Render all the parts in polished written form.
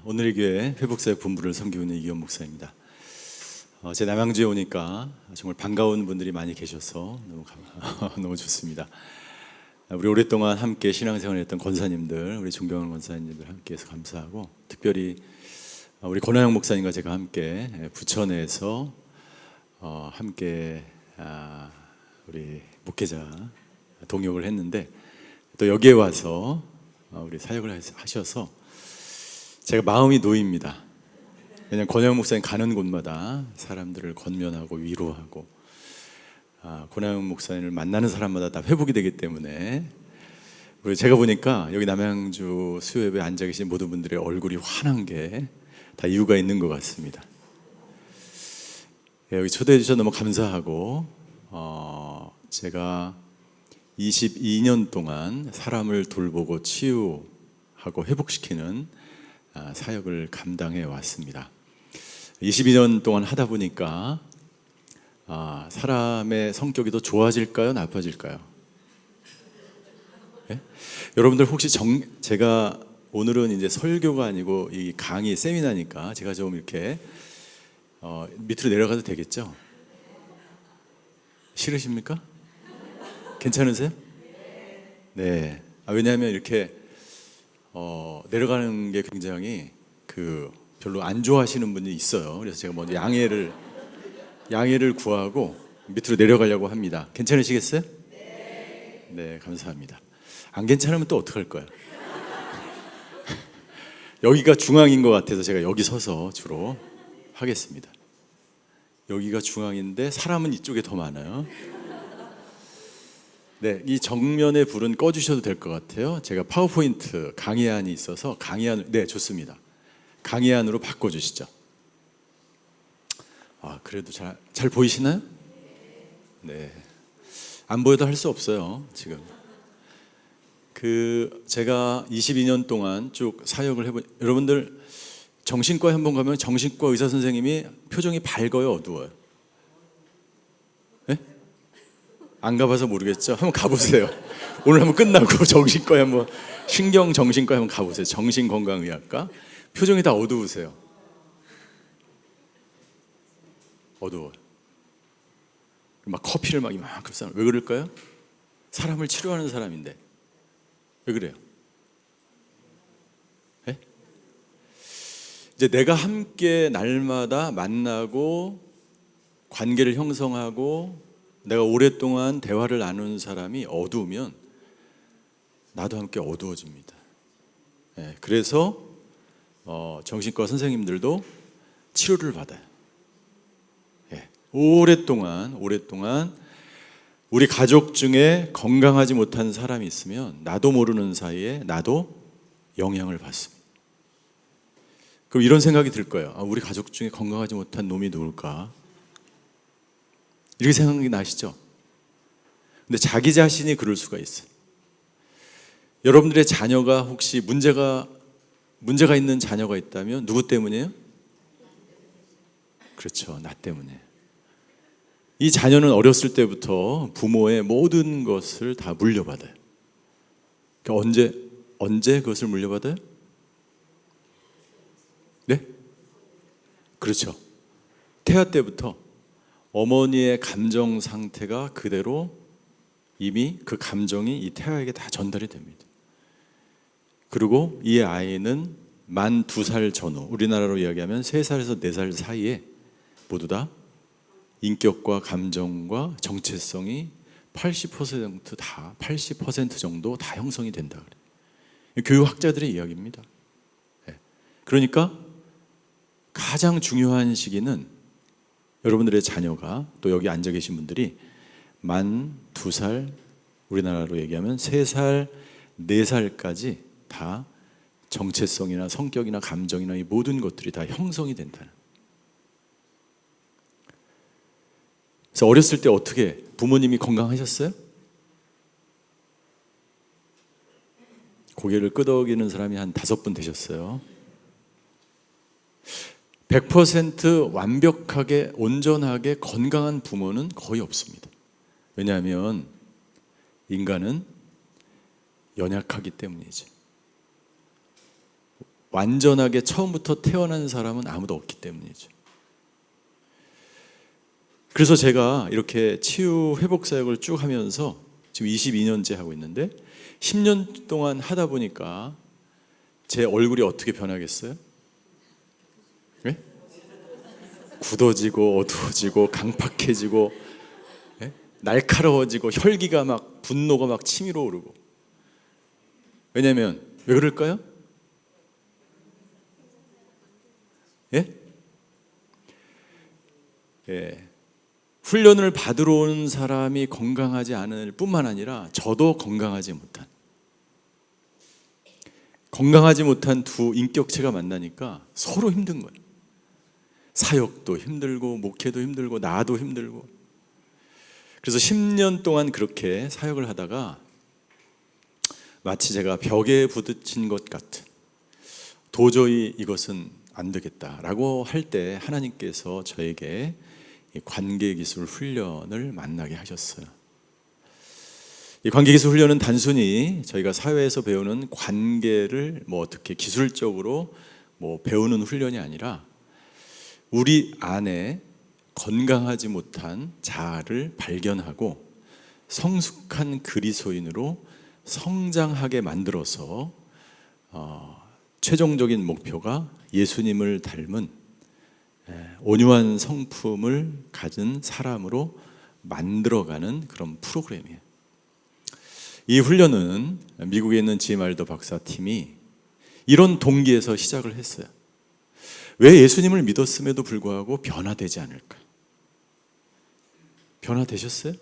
오늘의 교회 회복사역 본부를 섬기고 있는 이기원 목사입니다. 제 남양주에 오니까 정말 반가운 분들이 많이 계셔서 너무 좋습니다. 우리 오랫동안 함께 신앙생활했던 권사님들, 우리 존경하는 권사님들 함께해서 감사하고, 특별히 우리 권하영 목사님과 제가 함께 부천에서 함께 우리 목회자 동역을 했는데, 또 여기에 와서 우리 사역을 하셔서 제가 마음이 놓입니다. 왜냐하면 권하영 목사님 가는 곳마다 사람들을 권면하고 위로하고, 권하영 목사님을 만나는 사람마다 다 회복이 되기 때문에, 그리고 제가 보니까 여기 남양주 수요예배에 앉아 계신 모든 분들의 얼굴이 환한 게 다 이유가 있는 것 같습니다. 여기 초대해 주셔서 너무 감사하고, 제가 22년 동안 사람을 돌보고 치유하고 회복시키는 사역을 감당해 왔습니다. 22년 동안 하다 보니까 사람의 성격이 더 좋아질까요? 나빠질까요? 네? 여러분들 혹시 제가 오늘은 이제 설교가 아니고 이 강의 세미나니까 제가 좀 이렇게 밑으로 내려가도 되겠죠? 싫으십니까? 괜찮으세요? 네. 왜냐하면 이렇게 내려가는 게 굉장히 별로 안 좋아하시는 분이 있어요. 그래서 제가 먼저 양해를 구하고 밑으로 내려가려고 합니다. 괜찮으시겠어요? 네, 감사합니다. 안 괜찮으면 또 어떡할 거예요? 여기가 중앙인 것 같아서 제가 여기 서서 주로 하겠습니다. 여기가 중앙인데 사람은 이쪽에 더 많아요. 네, 이 정면의 불은 꺼주셔도 될 것 같아요. 제가 파워포인트 강의안이 있어서 네, 좋습니다. 강의안으로 바꿔주시죠. 그래도 잘 보이시나요? 네, 안 보여도 할 수 없어요. 지금 제가 22년 동안 쭉 사역을 여러분들 정신과에 한번 가면 정신과 의사 선생님이 표정이 밝아요, 어두워요? 네? 안 가봐서 모르겠죠? 한번 가보세요. 오늘 한번 끝나고 정신과에 한번, 신경정신과에 한번 가보세요. 정신건강의학과. 표정이 다 어두우세요. 어두워요. 막 커피를 막 이만큼 싸는. 왜 그럴까요? 사람을 치료하는 사람인데 왜 그래요? 네? 이제 내가 함께 날마다 만나고 관계를 형성하고 내가 오랫동안 대화를 나누는 사람이 어두우면 나도 함께 어두워집니다. 네, 그래서 정신과 선생님들도 치료를 받아요. 네, 오랫동안 우리 가족 중에 건강하지 못한 사람이 있으면 나도 모르는 사이에 나도 영향을 받습니다. 그럼 이런 생각이 들 거예요. 우리 가족 중에 건강하지 못한 놈이 누굴까? 이렇게 생각이 나시죠? 근데 자기 자신이 그럴 수가 있어요. 여러분들의 자녀가 혹시 문제가 있는 자녀가 있다면 누구 때문이에요? 그렇죠, 나 때문에. 이 자녀는 어렸을 때부터 부모의 모든 것을 다 물려받아요. 그러니까 언제 그것을 물려받아요? 네? 그렇죠. 태아 때부터 어머니의 감정 상태가 그대로 이미 그 감정이 이 태아에게 다 전달이 됩니다. 그리고 이 아이는 만 2살 전후, 우리나라로 이야기하면 3살에서 4살 사이에 모두 다 인격과 감정과 정체성이 80% 정도 다 형성이 된다 그래요. 교육학자들의 이야기입니다. 그러니까 가장 중요한 시기는 여러분들의 자녀가, 또 여기 앉아 계신 분들이 만 2살, 우리나라로 얘기하면 3살, 4살까지 다 정체성이나 성격이나 감정이나 이 모든 것들이 다 형성이 된다는. 그래서 어렸을 때 어떻게 부모님이 건강하셨어요? 고개를 끄덕이는 사람이 한 5분 되셨어요. 100% 완벽하게 온전하게 건강한 부모는 거의 없습니다. 왜냐하면 인간은 연약하기 때문이지. 완전하게 처음부터 태어난 사람은 아무도 없기 때문이죠. 그래서 제가 이렇게 치유 회복 사역을 쭉 하면서 지금 22년째 하고 있는데 10년 동안 하다 보니까 제 얼굴이 어떻게 변하겠어요? 네? 굳어지고 어두워지고 강팍해지고, 네? 날카로워지고 혈기가 막 분노가 막 치밀어 오르고. 왜냐면 왜 그럴까요? 예? 예. 훈련을 받으러 온 사람이 건강하지 않을 뿐만 아니라 저도 건강하지 못한 두 인격체가 만나니까 서로 힘든 거예요. 사역도 힘들고 목회도 힘들고 나도 힘들고. 그래서 10년 동안 그렇게 사역을 하다가 마치 제가 벽에 부딪힌 것 같은, 도저히 이것은 안 되겠다라고 할 때 하나님께서 저에게 이 관계기술 훈련을 만나게 하셨어요. 이 관계기술 훈련은 단순히 저희가 사회에서 배우는 관계를 어떻게 기술적으로 배우는 훈련이 아니라 우리 안에 건강하지 못한 자아를 발견하고 성숙한 그리스도인으로 성장하게 만들어서 최종적인 목표가 예수님을 닮은 온유한 성품을 가진 사람으로 만들어가는 그런 프로그램이에요. 이 훈련은 미국에 있는 지말더 박사팀이 이런 동기에서 시작을 했어요. 왜 예수님을 믿었음에도 불구하고 변화되지 않을까? 변화되셨어요?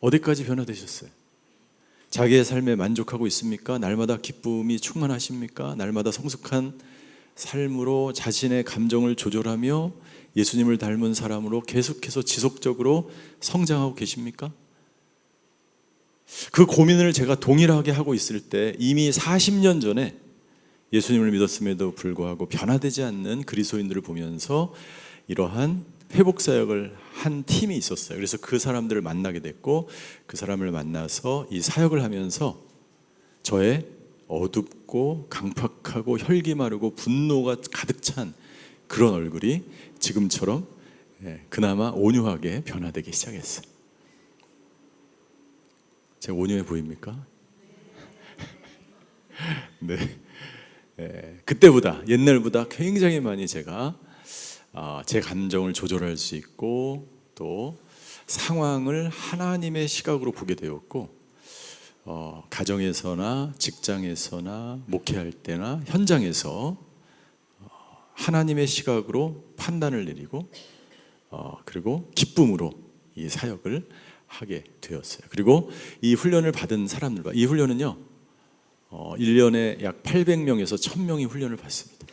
어디까지 변화되셨어요? 자기의 삶에 만족하고 있습니까? 날마다 기쁨이 충만하십니까? 날마다 성숙한 삶으로 자신의 감정을 조절하며 예수님을 닮은 사람으로 계속해서 지속적으로 성장하고 계십니까? 그 고민을 제가 동일하게 하고 있을 때 이미 40년 전에 예수님을 믿었음에도 불구하고 변화되지 않는 그리스도인들을 보면서 이러한 회복 사역을 한 팀이 있었어요. 그래서 그 사람들을 만나게 됐고, 그 사람을 만나서 이 사역을 하면서 저의 어둡고 강팍하고 혈기 마르고 분노가 가득 찬 그런 얼굴이 지금처럼 그나마 온유하게 변화되기 시작했어요. 제가 온유해 보입니까? 네. 그때보다, 옛날보다 굉장히 많이 제가 제 감정을 조절할 수 있고 또 상황을 하나님의 시각으로 보게 되었고, 가정에서나 직장에서나 목회할 때나 현장에서 하나님의 시각으로 판단을 내리고 그리고 기쁨으로 이 사역을 하게 되었어요. 그리고 이 훈련을 받은 사람들과, 이 훈련은요 1년에 약 800명에서 1000명이 훈련을 받습니다.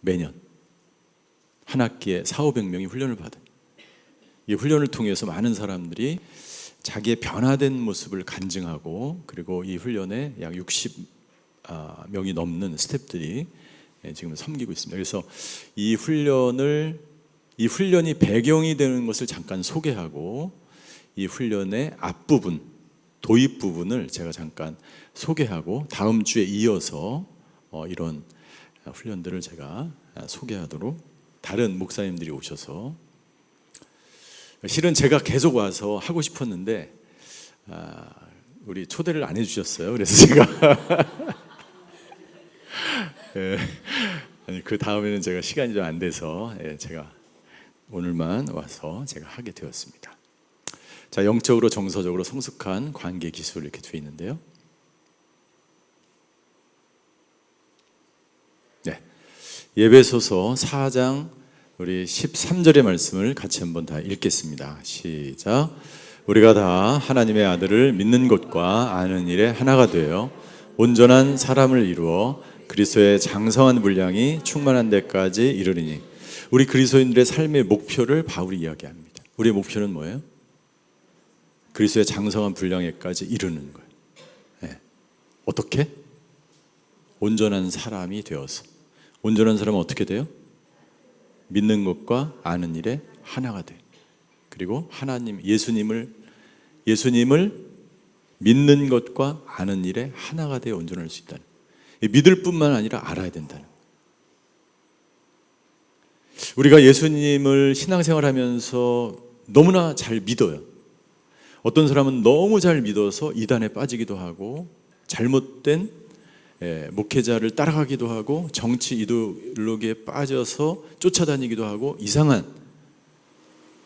매년 한 학기에 400~500명이 훈련을 받아요. 이 훈련을 통해서 많은 사람들이 자기의 변화된 모습을 간증하고, 그리고 이 훈련에 약 60명이 넘는 스태프들이 지금 섬기고 있습니다. 그래서 이 훈련이 배경이 되는 것을 잠깐 소개하고, 이 훈련의 앞부분, 도입 부분을 제가 잠깐 소개하고 다음 주에 이어서 이런 훈련들을 제가 소개하도록, 다른 목사님들이 오셔서, 실은 제가 계속 와서 하고 싶었는데 우리 초대를 안 해주셨어요. 그래서 제가 그 다음에는 제가 시간이 좀 안 돼서 제가 오늘만 와서 제가 하게 되었습니다. 자, 영적으로 정서적으로 성숙한 관계 기술 이렇게 되어 있는데요. 네, 예배소서 4장 우리 13절의 말씀을 같이 한번 다 읽겠습니다. 시작. 우리가 다 하나님의 아들을 믿는 것과 아는 일에 하나가 되어 온전한 사람을 이루어 그리스도의 장성한 분량이 충만한 데까지 이르리니. 우리 그리스도인들의 삶의 목표를 바울이 이야기합니다. 우리의 목표는 뭐예요? 그리스도의 장성한 분량에까지 이르는 거예요. 네. 어떻게? 온전한 사람이 되어서. 온전한 사람은 어떻게 돼요? 믿는 것과 아는 일에 하나가 돼. 그리고 하나님, 예수님을 믿는 것과 아는 일에 하나가 되어 온전할 수 있다. 믿을 뿐만 아니라 알아야 된다는 거예요. 우리가 예수님을 신앙생활하면서 너무나 잘 믿어요. 어떤 사람은 너무 잘 믿어서 이단에 빠지기도 하고 잘못된 목회자를 따라가기도 하고 정치 이데올로기에 빠져서 쫓아다니기도 하고 이상한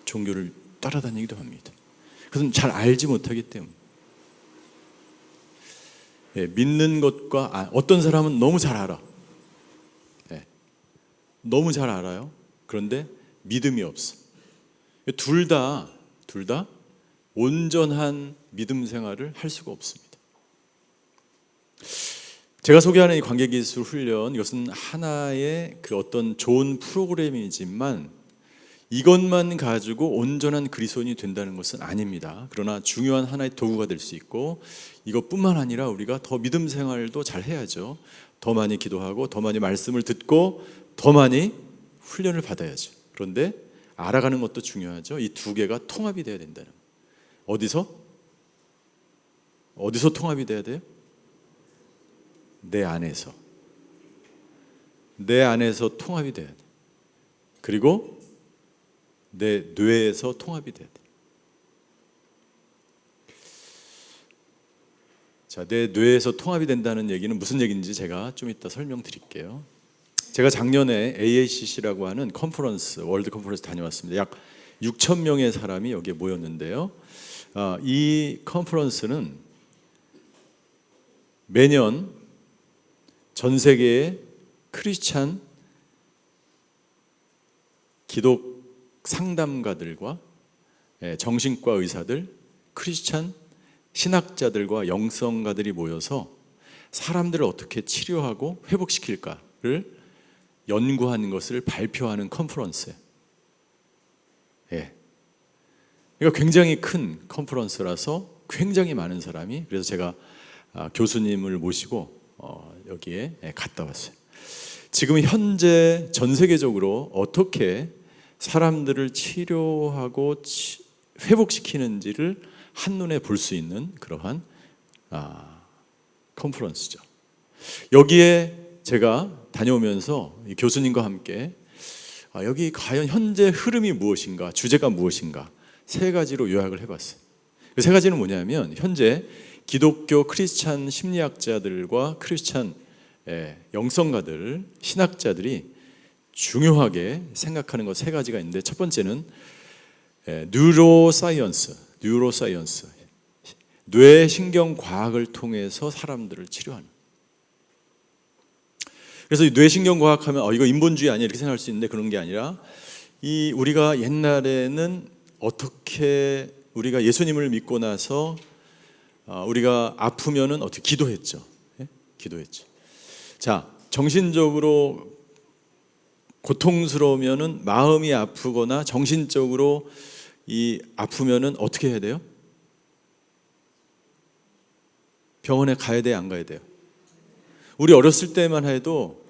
종교를 따라다니기도 합니다. 그것은 잘 알지 못하기 때문에. 믿는 것과 어떤 사람은 너무 잘 알아. 너무 잘 알아요. 그런데 믿음이 없어. 둘 다 온전한 믿음 생활을 할 수가 없습니다. 제가 소개하는 이 관계기술 훈련, 이것은 하나의 그 어떤 좋은 프로그램이지만 이것만 가지고 온전한 그리스도인이 된다는 것은 아닙니다. 그러나 중요한 하나의 도구가 될 수 있고, 이것뿐만 아니라 우리가 더 믿음 생활도 잘 해야죠. 더 많이 기도하고 더 많이 말씀을 듣고 더 많이 훈련을 받아야죠. 그런데 알아가는 것도 중요하죠. 이 두 개가 통합이 돼야 된다는 거예요. 어디서 통합이 돼야 돼요? 내 안에서 통합이 돼야 돼. 그리고 내 뇌에서 통합이 돼야 돼. 자, 내 뇌에서 통합이 된다는 얘기는 무슨 얘기인지 제가 좀 이따 설명드릴게요. 제가 작년에 AACC라고 하는 컨퍼런스, 월드 컨퍼런스 다녀왔습니다. 약 6천 명의 사람이 여기에 모였는데요. 이 컨퍼런스는 매년 전 세계의 크리스찬 기독 상담가들과 정신과 의사들, 크리스찬 신학자들과 영성가들이 모여서 사람들을 어떻게 치료하고 회복시킬까를 연구하는 것을 발표하는 컨퍼런스예요. 이거 굉장히 큰 컨퍼런스라서 굉장히 많은 사람이, 그래서 제가 교수님을 모시고 여기에 갔다 왔어요. 지금 현재 전 세계적으로 어떻게 사람들을 치료하고 회복시키는지를 한눈에 볼 수 있는 그러한 컨퍼런스죠. 여기에 제가 다녀오면서 교수님과 함께 여기 과연 현재 흐름이 무엇인가, 주제가 무엇인가 세 가지로 요약을 해봤어요. 그 세 가지는 뭐냐면, 현재 기독교 크리스찬 심리학자들과 크리스찬 영성가들, 신학자들이 중요하게 생각하는 것 세 가지가 있는데, 첫 번째는 뉴로사이언스, 뇌신경과학을 통해서 사람들을 치료하는. 그래서 이 뇌신경과학 하면 이거 인본주의 아니야 이렇게 생각할 수 있는데, 그런 게 아니라 우리가 옛날에는 어떻게 우리가 예수님을 믿고 나서 우리가 아프면은 어떻게 기도했죠. 기도했죠. 자, 정신적으로 고통스러우면은, 마음이 아프거나 정신적으로 아프면은 어떻게 해야 돼요? 병원에 가야 돼요, 안 가야 돼요? 우리 어렸을 때만 해도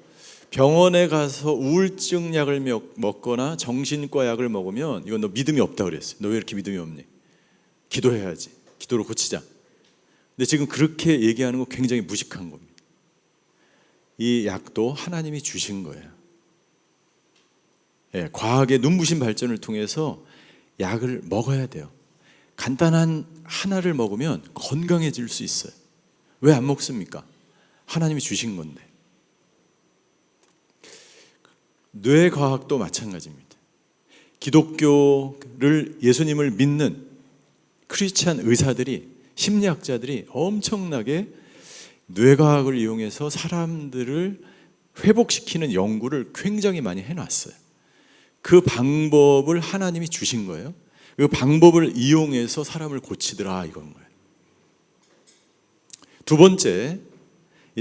병원에 가서 우울증 약을 먹거나 정신과 약을 먹으면 이건 너 믿음이 없다 그랬어요. 너 왜 이렇게 믿음이 없니? 기도해야지. 기도로 고치자. 근데 지금 그렇게 얘기하는 거 굉장히 무식한 겁니다. 이 약도 하나님이 주신 거예요. 과학의 눈부신 발전을 통해서 약을 먹어야 돼요. 간단한 하나를 먹으면 건강해질 수 있어요. 왜 안 먹습니까? 하나님이 주신 건데. 뇌과학도 마찬가지입니다. 기독교를, 예수님을 믿는 크리스찬 의사들이, 심리학자들이 엄청나게 뇌과학을 이용해서 사람들을 회복시키는 연구를 굉장히 많이 해놨어요. 그 방법을 하나님이 주신 거예요. 그 방법을 이용해서 사람을 고치더라, 이건 거예요. 두 번째,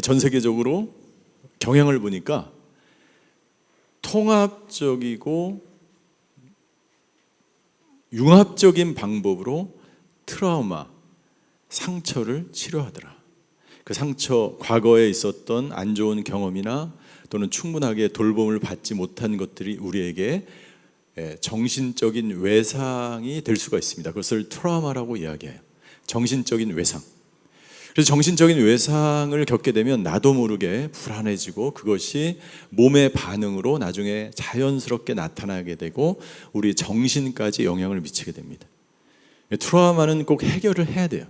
전 세계적으로 경향을 보니까 통합적이고 융합적인 방법으로 트라우마, 상처를 치료하더라. 그 상처, 과거에 있었던 안 좋은 경험이나 또는 충분하게 돌봄을 받지 못한 것들이 우리에게 정신적인 외상이 될 수가 있습니다. 그것을 트라우마라고 이야기해요. 정신적인 외상. 그래서 정신적인 외상을 겪게 되면 나도 모르게 불안해지고 그것이 몸의 반응으로 나중에 자연스럽게 나타나게 되고 우리 정신까지 영향을 미치게 됩니다. 트라우마는 꼭 해결을 해야 돼요.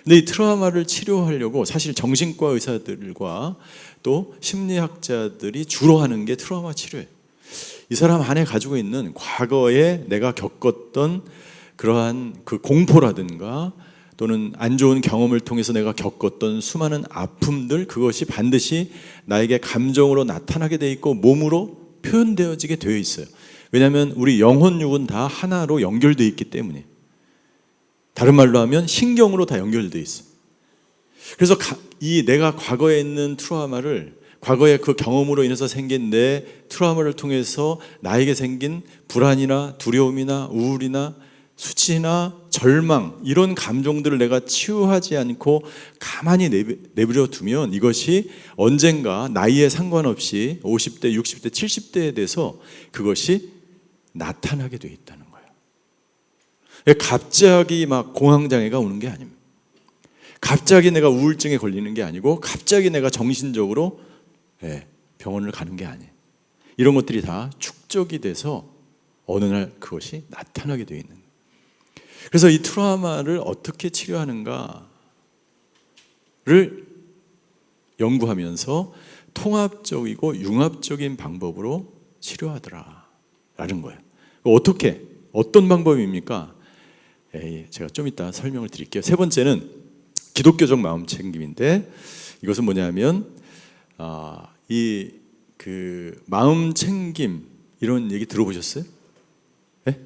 근데 이 트라우마를 치료하려고 사실 정신과 의사들과 또 심리학자들이 주로 하는 게 트라우마 치료예요. 이 사람 안에 가지고 있는 과거에 내가 겪었던 그러한 그 공포라든가 또는 안 좋은 경험을 통해서 내가 겪었던 수많은 아픔들, 그것이 반드시 나에게 감정으로 나타나게 돼 있고 몸으로 표현되어지게 되어 있어요. 왜냐하면 우리 영혼, 육은 다 하나로 연결되어 있기 때문에. 다른 말로 하면 신경으로 다 연결되어 있어요. 그래서 이 내가 과거에 있는 트라우마를, 과거의 그 경험으로 인해서 생긴 내 트라우마를 통해서 나에게 생긴 불안이나 두려움이나 우울이나 수치나 절망, 이런 감정들을 내가 치유하지 않고 가만히 내버려 두면 이것이 언젠가 나이에 상관없이 50대, 60대, 70대에 대해서 그것이 나타나게 돼 있다는 거예요. 갑자기 막 공황장애가 오는 게 아닙니다. 갑자기 내가 우울증에 걸리는 게 아니고 갑자기 내가 정신적으로 병원을 가는 게 아니에요. 이런 것들이 다 축적이 돼서 어느 날 그것이 나타나게 되어 있는 거예요. 그래서 이 트라우마를 어떻게 치료하는가를 연구하면서 통합적이고 융합적인 방법으로 치료하더라라는 거예요. 어떻게, 어떤 방법입니까? 제가 좀 이따 설명을 드릴게요. 세 번째는 기독교적 마음 챙김인데, 이것은 뭐냐면 이 그 마음 챙김, 이런 얘기 들어보셨어요? 네?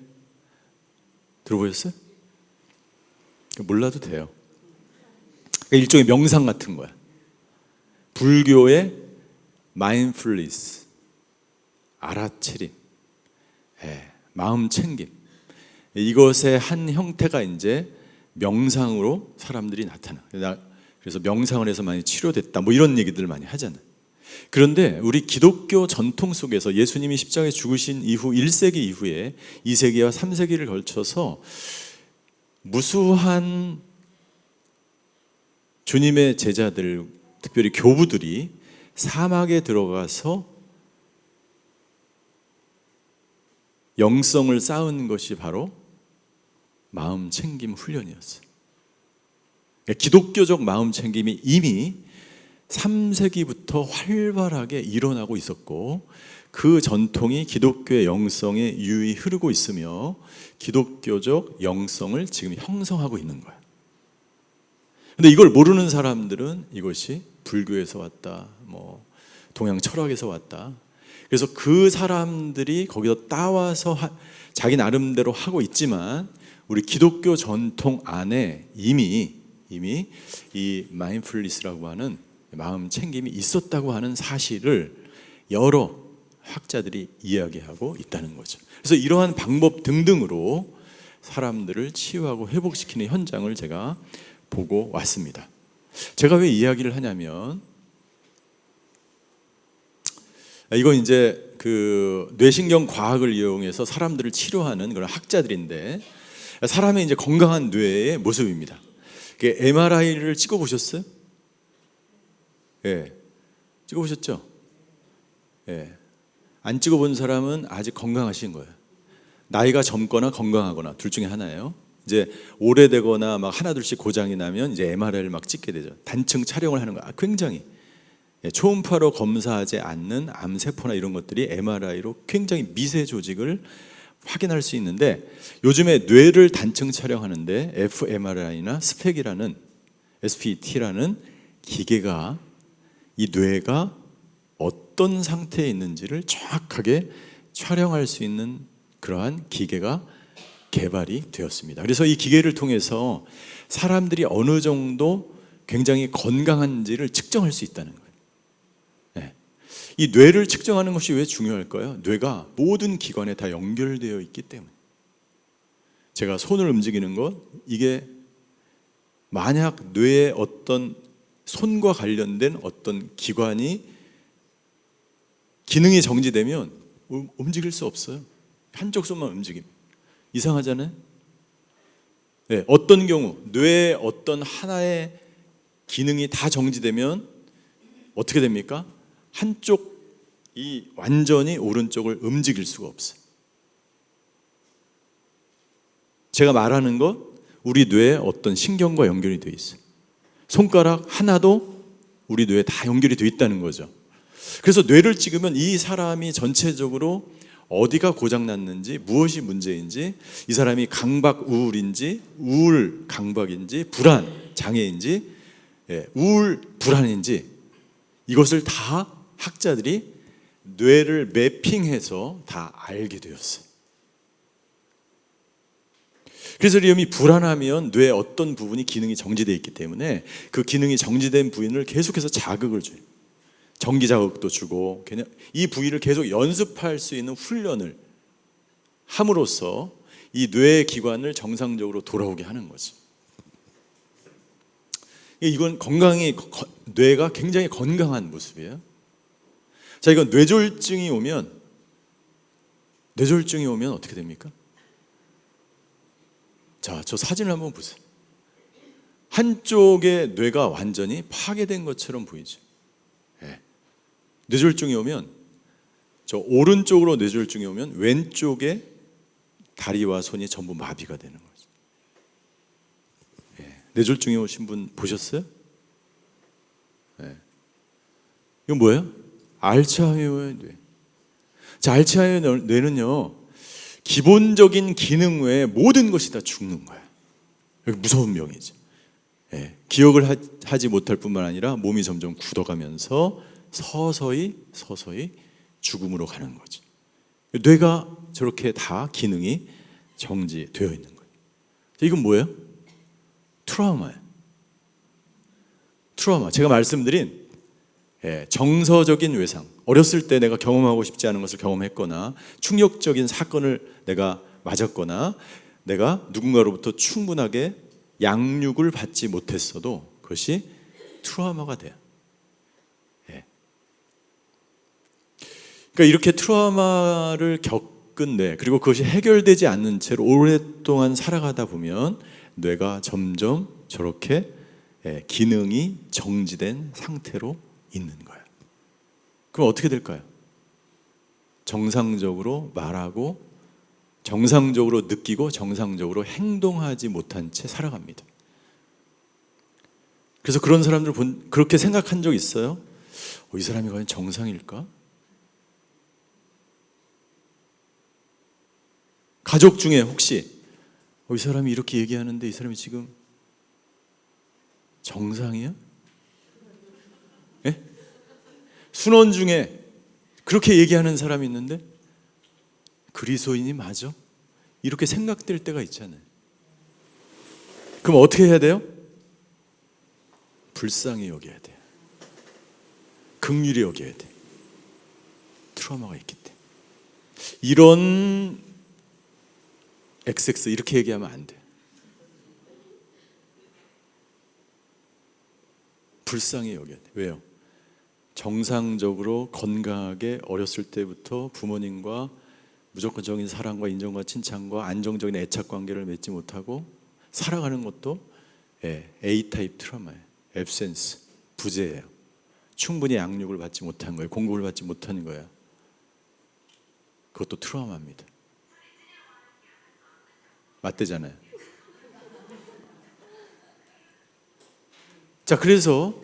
들어보셨어요? 몰라도 돼요. 일종의 명상 같은 거야. 불교의 마인드풀니스, 알아차림, 마음 챙김, 이것의 한 형태가 이제 명상으로 사람들이 나타나. 그래서 명상을 해서 많이 치료됐다, 뭐 이런 얘기들 많이 하잖아요. 그런데 우리 기독교 전통 속에서 예수님이 십자가에 죽으신 이후 1세기 이후에 2세기와 3세기를 걸쳐서 무수한 주님의 제자들, 특별히 교부들이 사막에 들어가서 영성을 쌓은 것이 바로 마음 챙김 훈련이었어요. 기독교적 마음 챙김이 이미 3세기부터 활발하게 일어나고 있었고, 그 전통이 기독교의 영성에 유유히 흐르고 있으며 기독교적 영성을 지금 형성하고 있는 거예요. 근데 이걸 모르는 사람들은 이것이 불교에서 왔다, 뭐 동양 철학에서 왔다, 그래서 그 사람들이 거기서 따와서 자기 나름대로 하고 있지만 우리 기독교 전통 안에 이미 이 마인드풀니스라고 하는 마음 챙김이 있었다고 하는 사실을 여러 학자들이 이야기하고 있다는 거죠. 그래서 이러한 방법 등등으로 사람들을 치유하고 회복시키는 현장을 제가 보고 왔습니다. 제가 왜 이야기를 하냐면, 이건 이제 그 뇌신경 과학을 이용해서 사람들을 치료하는 그런 학자들인데, 사람의 이제 건강한 뇌의 모습입니다. MRI를 찍어 보셨어요? 찍어 보셨죠? 안 찍어 본 사람은 아직 건강하신 거예요. 나이가 젊거나 건강하거나 둘 중에 하나예요. 이제 오래되거나 막 하나둘씩 고장이 나면 이제 MRI를 막 찍게 되죠. 단층 촬영을 하는 거야. 굉장히 초음파로 검사하지 않는 암세포나 이런 것들이 MRI로 굉장히 미세 조직을 확인할 수 있는데, 요즘에 뇌를 단층 촬영하는데 fMRI나 스펙이라는 SPET라는 기계가 이 뇌가 어떤 상태에 있는지를 정확하게 촬영할 수 있는 그러한 기계가 개발이 되었습니다. 그래서 이 기계를 통해서 사람들이 어느 정도 굉장히 건강한지를 측정할 수 있다는 거예요. 이 뇌를 측정하는 것이 왜 중요할까요? 뇌가 모든 기관에 다 연결되어 있기 때문에. 제가 손을 움직이는 것, 이게 만약 뇌의 어떤 손과 관련된 어떤 기관이 기능이 정지되면 움직일 수 없어요. 한쪽 손만 움직입니다. 이상하잖아요. 어떤 경우 뇌의 어떤 하나의 기능이 다 정지되면 어떻게 됩니까? 한쪽이 완전히 오른쪽을 움직일 수가 없어요. 제가 말하는 것, 우리 뇌에 어떤 신경과 연결이 되어 있어요. 손가락 하나도 우리 뇌에 다 연결이 되어 있다는 거죠. 그래서 뇌를 찍으면 이 사람이 전체적으로 어디가 고장났는지, 무엇이 문제인지, 이 사람이 강박 우울인지, 우울 강박인지, 불안 장애인지, 우울 불안인지, 이것을 다 학자들이 뇌를 매핑해서 다 알게 되었어요. 그래서 이 불안하면 뇌의 어떤 부분이 기능이 정지되어 있기 때문에 그 기능이 정지된 부위를 계속해서 자극을 줘요. 전기 자극도 주고, 이 부위를 계속 연습할 수 있는 훈련을 함으로써 이 뇌 기관을 정상적으로 돌아오게 하는 거지. 이건 건강히, 뇌가 굉장히 건강한 모습이에요. 자, 이건 뇌졸중이 오면 어떻게 됩니까? 자, 저 사진을 한번 보세요. 한쪽의 뇌가 완전히 파괴된 것처럼 보이죠. 뇌졸중이 오면, 저 오른쪽으로 뇌졸중이 오면 왼쪽에 다리와 손이 전부 마비가 되는 거죠. 뇌졸중이 오신 분 보셨어요? 이건 뭐예요? 알츠하이머의 뇌. 자, 알츠하이머 뇌는요, 기본적인 기능 외에 모든 것이 다 죽는 거야. 여기 무서운 병이지. 기억을 하지 못할 뿐만 아니라 몸이 점점 굳어가면서 서서히 죽음으로 가는 거지. 뇌가 저렇게 다 기능이 정지되어 있는 거예요. 이건 뭐예요? 트라우마예요. 트라우마. 제가 말씀드린 정서적인 외상. 어렸을 때 내가 경험하고 싶지 않은 것을 경험했거나, 충격적인 사건을 내가 맞았거나, 내가 누군가로부터 충분하게 양육을 받지 못했어도 그것이 트라우마가 돼요. 그러니까 이렇게 트라우마를 겪은 뇌, 그리고 그것이 해결되지 않는 채로 오랫동안 살아가다 보면 뇌가 점점 저렇게 기능이 정지된 상태로 있는 거예요. 그럼 어떻게 될까요? 정상적으로 말하고, 정상적으로 느끼고, 정상적으로 행동하지 못한 채 살아갑니다. 그래서 그런 사람들 그렇게 생각한 적 있어요? 이 사람이 과연 정상일까? 가족 중에 혹시 이 사람이 이렇게 얘기하는데 이 사람이 지금 정상이야? 순원 중에 그렇게 얘기하는 사람이 있는데 그리스도인이 맞아? 이렇게 생각될 때가 있잖아요. 그럼 어떻게 해야 돼요? 불쌍히 여겨야 돼요. 긍휼히 여겨야 돼. 트라우마가 있기 때문에. 이런 XX 이렇게 얘기하면 안 돼. 불쌍히 여겨야 돼. 왜요? 정상적으로 건강하게 어렸을 때부터 부모님과 무조건적인 사랑과 인정과 칭찬과 안정적인 애착 관계를 맺지 못하고 살아가는 것도 A타입 트라우마예요. 앱센스, 부재예요. 충분히 양육을 받지 못한 거예요. 공급을 받지 못하는 거예요. 그것도 트라우마입니다. 맞대잖아요. 자, 그래서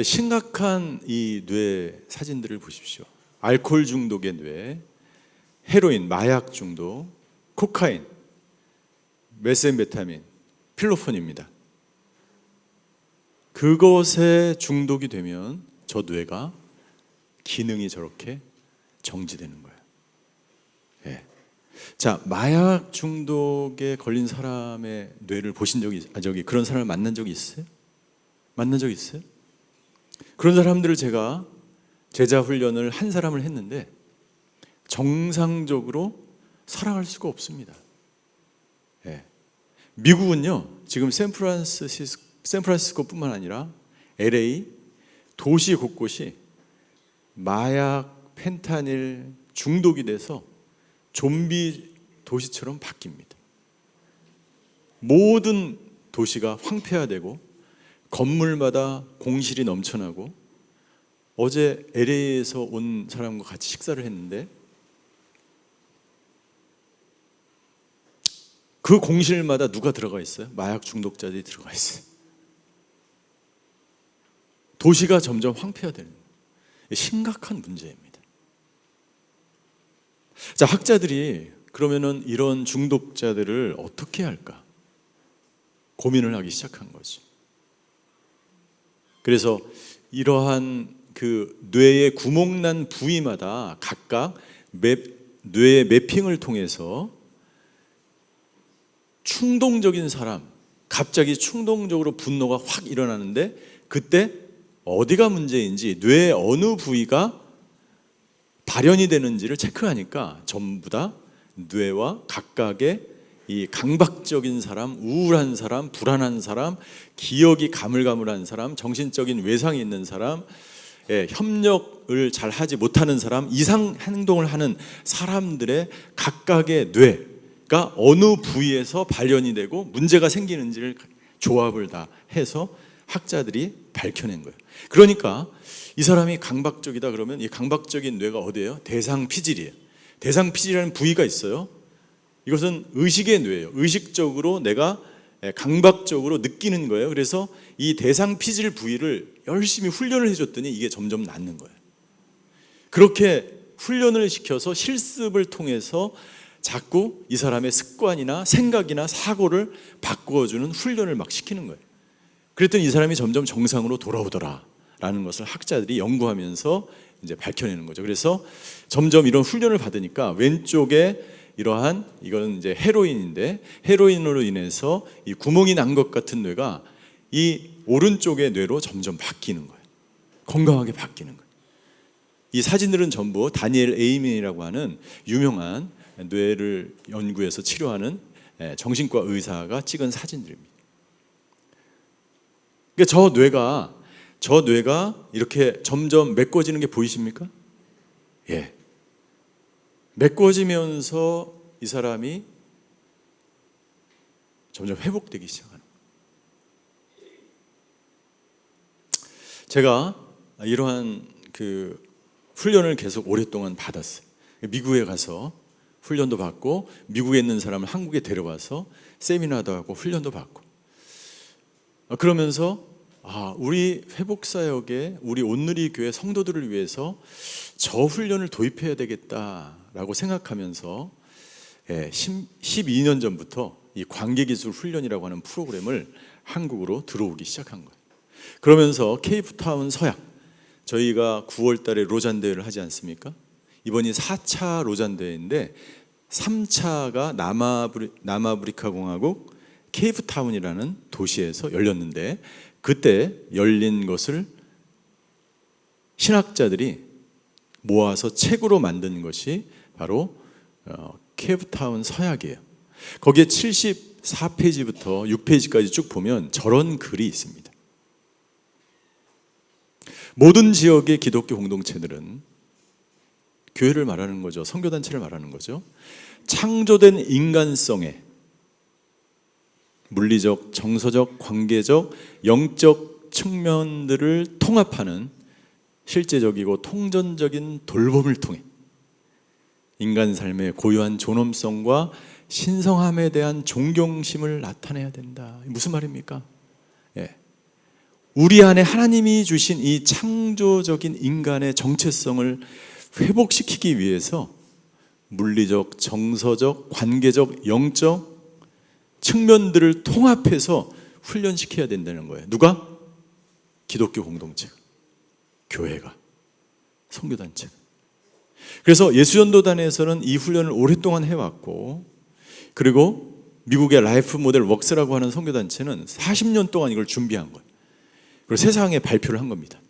심각한 이 뇌 사진들을 보십시오. 알코올 중독의 뇌, 헤로인, 마약 중독, 코카인, 메스앰페타민, 필로폰입니다. 그것에 중독이 되면 저 뇌가 기능이 저렇게 정지되는 거예요. 자, 마약 중독에 걸린 사람의 뇌를 보신 적이 그런 사람을 만난 적이 있어요? 만난 적 있어요? 그런 사람들을 제가 제자 훈련을 한 사람을 했는데 정상적으로 살아갈 수가 없습니다. 미국은요, 지금 샌프란시스코뿐만 아니라 LA 도시 곳곳이 마약, 펜타닐 중독이 돼서 좀비 도시처럼 바뀝니다. 모든 도시가 황폐화되고 건물마다 공실이 넘쳐나고, 어제 LA에서 온 사람과 같이 식사를 했는데 그 공실마다 누가 들어가 있어요? 마약 중독자들이 들어가 있어요. 도시가 점점 황폐화되는 거예요. 심각한 문제입니다. 자, 학자들이 그러면은 이런 중독자들을 어떻게 할까 고민을 하기 시작한 거죠. 그래서 이러한 그 뇌의 구멍난 부위마다 각각 뇌의 매핑을 통해서 충동적인 사람, 갑자기 충동적으로 분노가 확 일어나는데 그때 어디가 문제인지, 뇌의 어느 부위가 발현이 되는지를 체크하니까 전부 다 뇌와 각각의 이 강박적인 사람, 우울한 사람, 불안한 사람, 기억이 가물가물한 사람, 정신적인 외상이 있는 사람, 협력을 잘 하지 못하는 사람, 이상 행동을 하는 사람들의 각각의 뇌가 어느 부위에서 발현이 되고 문제가 생기는지를 조합을 다 해서 학자들이 밝혀낸 거예요. 그러니까 이 사람이 강박적이다 그러면 이 강박적인 뇌가 어디예요? 대상피질이에요. 대상피질이라는 부위가 있어요. 이것은 의식의 뇌예요. 의식적으로 내가 강박적으로 느끼는 거예요. 그래서 이 대상피질 부위를 열심히 훈련을 해줬더니 이게 점점 낫는 거예요. 그렇게 훈련을 시켜서 실습을 통해서 자꾸 이 사람의 습관이나 생각이나 사고를 바꾸어주는 훈련을 막 시키는 거예요. 그랬더니 이 사람이 점점 정상으로 돌아오더라라는 것을 학자들이 연구하면서 이제 밝혀내는 거죠. 그래서 점점 이런 훈련을 받으니까 왼쪽에 이러한, 이건 이제 헤로인인데, 헤로인으로 인해서 이 구멍이 난 것 같은 뇌가 이 오른쪽의 뇌로 점점 바뀌는 거예요. 건강하게 바뀌는 거예요. 이 사진들은 전부 다니엘 에이민이라고 하는 유명한 뇌를 연구해서 치료하는 정신과 의사가 찍은 사진들입니다. 그러니까 저 뇌가 이렇게 점점 메꿔지는 게 보이십니까? 예. 메꿔지면서 이 사람이 점점 회복되기 시작하는 거예요. 제가 이러한 그 훈련을 계속 오랫동안 받았어요. 미국에 가서 훈련도 받고, 미국에 있는 사람을 한국에 데려와서 세미나도 하고 훈련도 받고, 그러면서 우리 회복사역에 우리 온누리 교회 성도들을 위해서 저 훈련을 도입해야 되겠다라고 생각하면서 12년 전부터 이 관계기술 훈련이라고 하는 프로그램을 한국으로 들어오기 시작한 거예요. 그러면서 케이프타운 서약, 저희가 9월 달에 로잔 대회를 하지 않습니까? 이번이 4차 로잔 대회인데 3차가 남아프리카 공화국 케이프타운이라는 도시에서 열렸는데, 그때 열린 것을 신학자들이 모아서 책으로 만든 것이 바로 케이프타운 서약이에요. 거기에 74페이지부터 6페이지까지 쭉 보면 저런 글이 있습니다. 모든 지역의 기독교 공동체들은, 교회를 말하는 거죠. 선교단체를 말하는 거죠. 창조된 인간성에 물리적, 정서적, 관계적, 영적 측면들을 통합하는 실제적이고 통전적인 돌봄을 통해 인간 삶의 고유한 존엄성과 신성함에 대한 존경심을 나타내야 된다. 무슨 말입니까? 우리 안에 하나님이 주신 이 창조적인 인간의 정체성을 회복시키기 위해서 물리적, 정서적, 관계적, 영적 측면들을 통합해서 훈련시켜야 된다는 거예요. 누가? 기독교 공동체가, 교회가, 선교단체가. 그래서 예수전도단에서는 이 훈련을 오랫동안 해왔고, 그리고 미국의 라이프 모델 웍스라고 하는 선교단체는 40년 동안 이걸 준비한 거예요. 그리고 세상에 발표를 한 겁니다.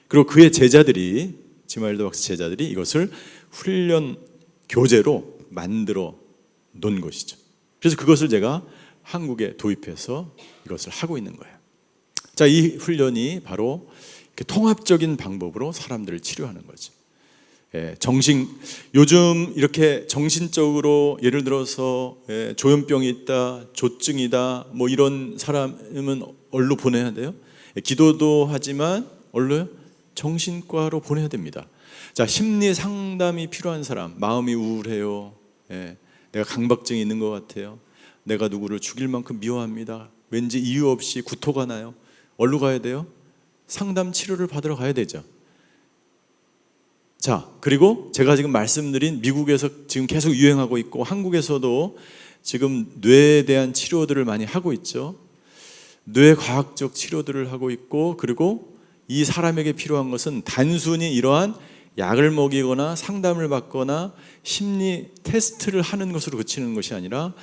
그리고 그의 제자들이, 지마일드 왁스 제자들이 이것을 훈련 교재로 만들어 놓은 것이죠. 그래서 그것을 제가 한국에 도입해서 이것을 하고 있는 거예요. 자, 이 훈련이 바로 통합적인 방법으로 사람들을 치료하는 거죠. 요즘 이렇게 정신적으로 예를 들어서 조현병이 있다, 조증이다, 뭐 이런 사람은 어디로 보내야 돼요? 기도도 하지만 어디로요? 정신과로 보내야 됩니다. 자, 심리 상담이 필요한 사람, 마음이 우울해요. 내가 강박증이 있는 것 같아요. 내가 누구를 죽일 만큼 미워합니다. 왠지 이유 없이 구토가 나요. 어디로 가야 돼요? 상담 치료를 받으러 가야 되죠. 자, 그리고 제가 지금 말씀드린 미국에서 지금 계속 유행하고 있고 한국에서도 지금 뇌에 대한 치료들을 많이 하고 있죠. 뇌과학적 치료들을 하고 있고, 그리고 이 사람에게 필요한 것은 단순히 이러한 약을 먹이거나 상담을 받거나 심리 테스트를 하는 것으로 그치는 것이 아니라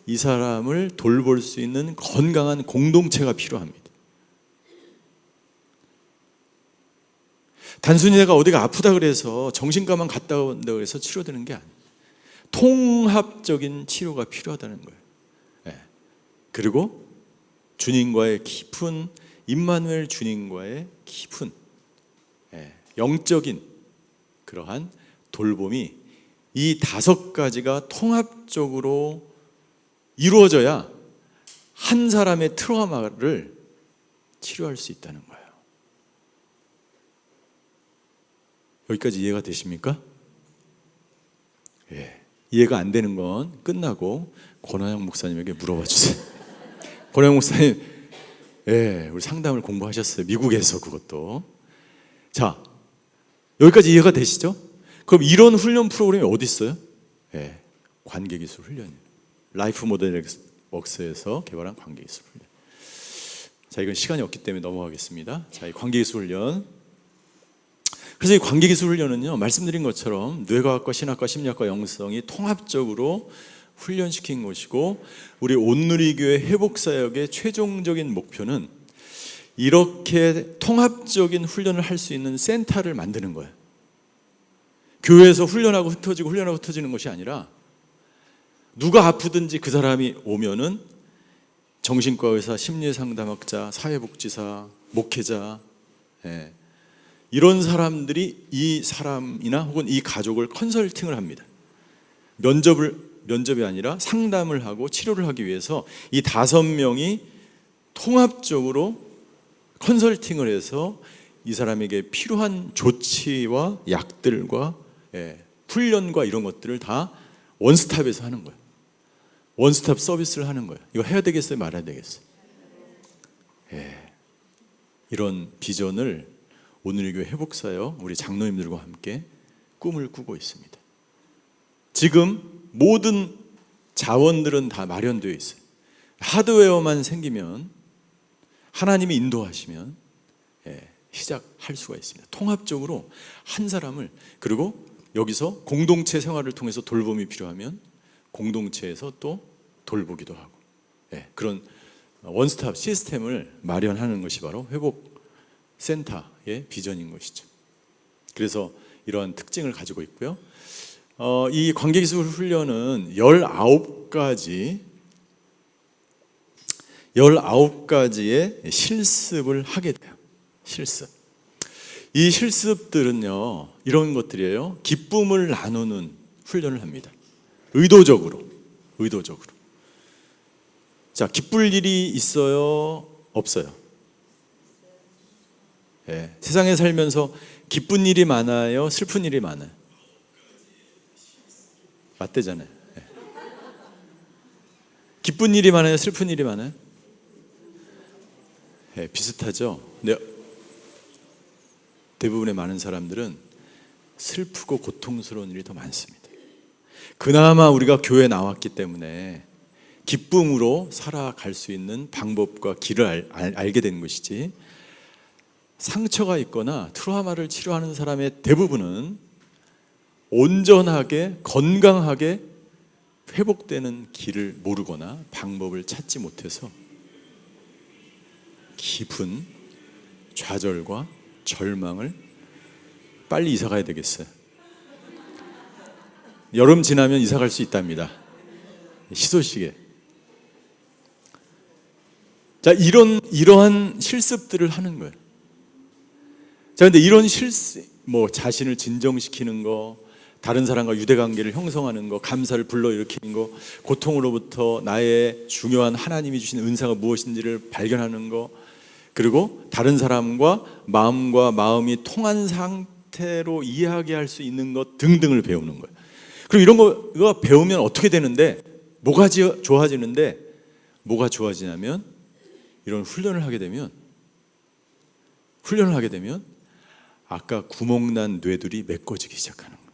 이 사람을 돌볼 수 있는 건강한 공동체가 필요합니다. 단순히 내가 어디가 아프다 그래서 정신과만 갔다 온다고 해서 치료되는 게 아니에요. 통합적인 치료가 필요하다는 거예요. 그리고 주님과의 깊은, 임마누엘 주님과의 깊은 영적인 그러한 돌봄이 이 5가지가 통합적으로 이루어져야 한 사람의 트라우마를 치료할 수 있다는 거예요. 여기까지 이해가 되십니까? 이해가 안 되는 건 끝나고 권한영 목사님에게 물어봐 주세요. 권한영 목사님, 우리 상담을 공부하셨어요. 미국에서 그것도. 자, 여기까지 이해가 되시죠? 그럼 이런 훈련 프로그램이 어디 있어요? 관계기술 훈련이에요. 라이프 모델 웍스에서 개발한 관계기술 훈련. 자, 이건 시간이 없기 때문에 넘어가겠습니다. 자, 이 관계기술 훈련. 그래서 이 관계기술 훈련은요, 말씀드린 것처럼 뇌과학과 신학과 심리학과 영성이 통합적으로 훈련시킨 것이고, 우리 온누리교회 회복사역의 최종적인 목표는 이렇게 통합적인 훈련을 할 수 있는 센터를 만드는 거예요. 교회에서 훈련하고 흩어지는 것이 아니라 누가 아프든지 그 사람이 오면은 정신과 의사, 심리상담학자, 사회복지사, 목회자, 이런 사람들이 이 사람이나 혹은 이 가족을 컨설팅을 합니다. 면접이 아니라 상담을 하고 치료를 하기 위해서 이 5명이 통합적으로 컨설팅을 해서 이 사람에게 필요한 조치와 약들과 훈련과 이런 것들을 다 원스톱에서 하는 거예요. 원스톱 서비스를 하는 거예요. 이거 해야 되겠어요? 말아야 되겠어요? 이런 비전을 오늘 교회 회복사역 우리 장로님들과 함께 꿈을 꾸고 있습니다. 지금 모든 자원들은 다 마련되어 있어요. 하드웨어만 생기면, 하나님이 인도하시면 시작할 수가 있습니다. 통합적으로 한 사람을, 그리고 여기서 공동체 생활을 통해서 돌봄이 필요하면 공동체에서 또 돌보기도 하고, 그런 원스톱 시스템을 마련하는 것이 바로 회복센터의 비전인 것이죠. 그래서 이러한 특징을 가지고 있고요. 이 관계기술 훈련은 19가지의 실습을 하게 돼요. 실습. 이 실습들은요, 이런 것들이에요. 기쁨을 나누는 훈련을 합니다. 의도적으로. 자, 기쁠 일이 있어요? 없어요? 세상에 살면서 기쁜 일이 많아요? 슬픈 일이 많아요? 맞대잖아요. 기쁜 일이 많아요? 슬픈 일이 많아요? 비슷하죠? 근데 대부분의 많은 사람들은 슬프고 고통스러운 일이 더 많습니다. 그나마 우리가 교회에 나왔기 때문에 기쁨으로 살아갈 수 있는 방법과 길을 알게 된 것이지, 상처가 있거나 트라우마를 치료하는 사람의 대부분은 온전하게 건강하게 회복되는 길을 모르거나 방법을 찾지 못해서 깊은 좌절과 절망을, 빨리 이사 가야 되겠어요. 여름 지나면 이사 갈 수 있답니다. 희소식에. 자, 이러한 실습들을 하는 거예요. 자, 근데 이런 뭐 자신을 진정시키는 거, 다른 사람과 유대관계를 형성하는 거, 감사를 불러일으키는 거, 고통으로부터 나의 중요한 하나님이 주신 은사가 무엇인지를 발견하는 거, 그리고 다른 사람과 마음과 마음이 통한 상태로 이야기할 수 있는 것 등등을 배우는 거예요. 그럼 이런 거 배우면 어떻게 되는데, 뭐가 좋아지는데, 뭐가 좋아지냐면 이런 훈련을 하게 되면 아까 구멍난 뇌들이 메꿔지기 시작하는 거예요.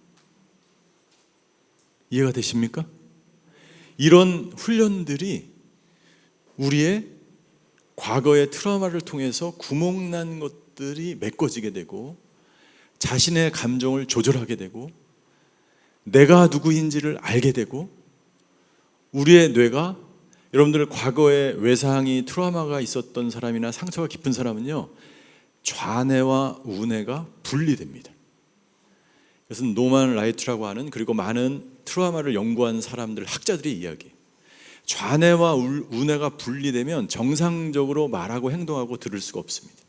이해가 되십니까? 이런 훈련들이 우리의 과거의 트라우마를 통해서 구멍난 것들이 메꿔지게 되고, 자신의 감정을 조절하게 되고, 내가 누구인지를 알게 되고, 우리의 뇌가, 여러분들 과거에 외상이 트라우마가 있었던 사람이나 상처가 깊은 사람은요, 좌뇌와 우뇌가 분리됩니다. 그래서 노만 라이트라고 하는, 그리고 많은 트라우마를 연구한 사람들, 학자들이 이야기해요. 좌뇌와 우뇌가 분리되면 정상적으로 말하고 행동하고 들을 수가 없습니다.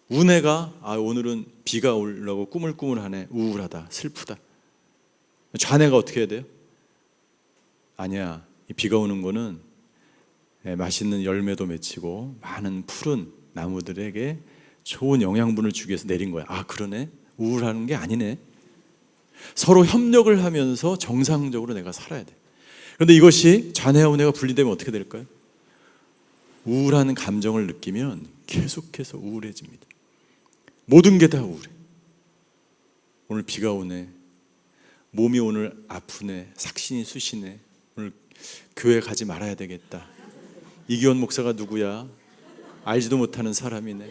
우뇌가 오늘은 비가 오려고 꾸물꾸물하네, 우울하다, 슬프다. 좌뇌가 어떻게 해야 돼요? 아니야, 이 비가 오는 거는 맛있는 열매도 맺히고 많은 푸른 나무들에게 좋은 영양분을 주기 위해서 내린 거야. 그러네, 우울하는 게 아니네. 서로 협력을 하면서 정상적으로 내가 살아야 돼. 그런데 이것이 좌뇌와 우뇌가 분리되면 어떻게 될까요? 우울한 감정을 느끼면 계속해서 우울해집니다. 모든 게 다 우울해. 오늘 비가 오네, 몸이 오늘 아프네, 삭신이 쑤시네, 오늘 교회 가지 말아야 되겠다, 이기원 목사가 누구야, 알지도 못하는 사람이네.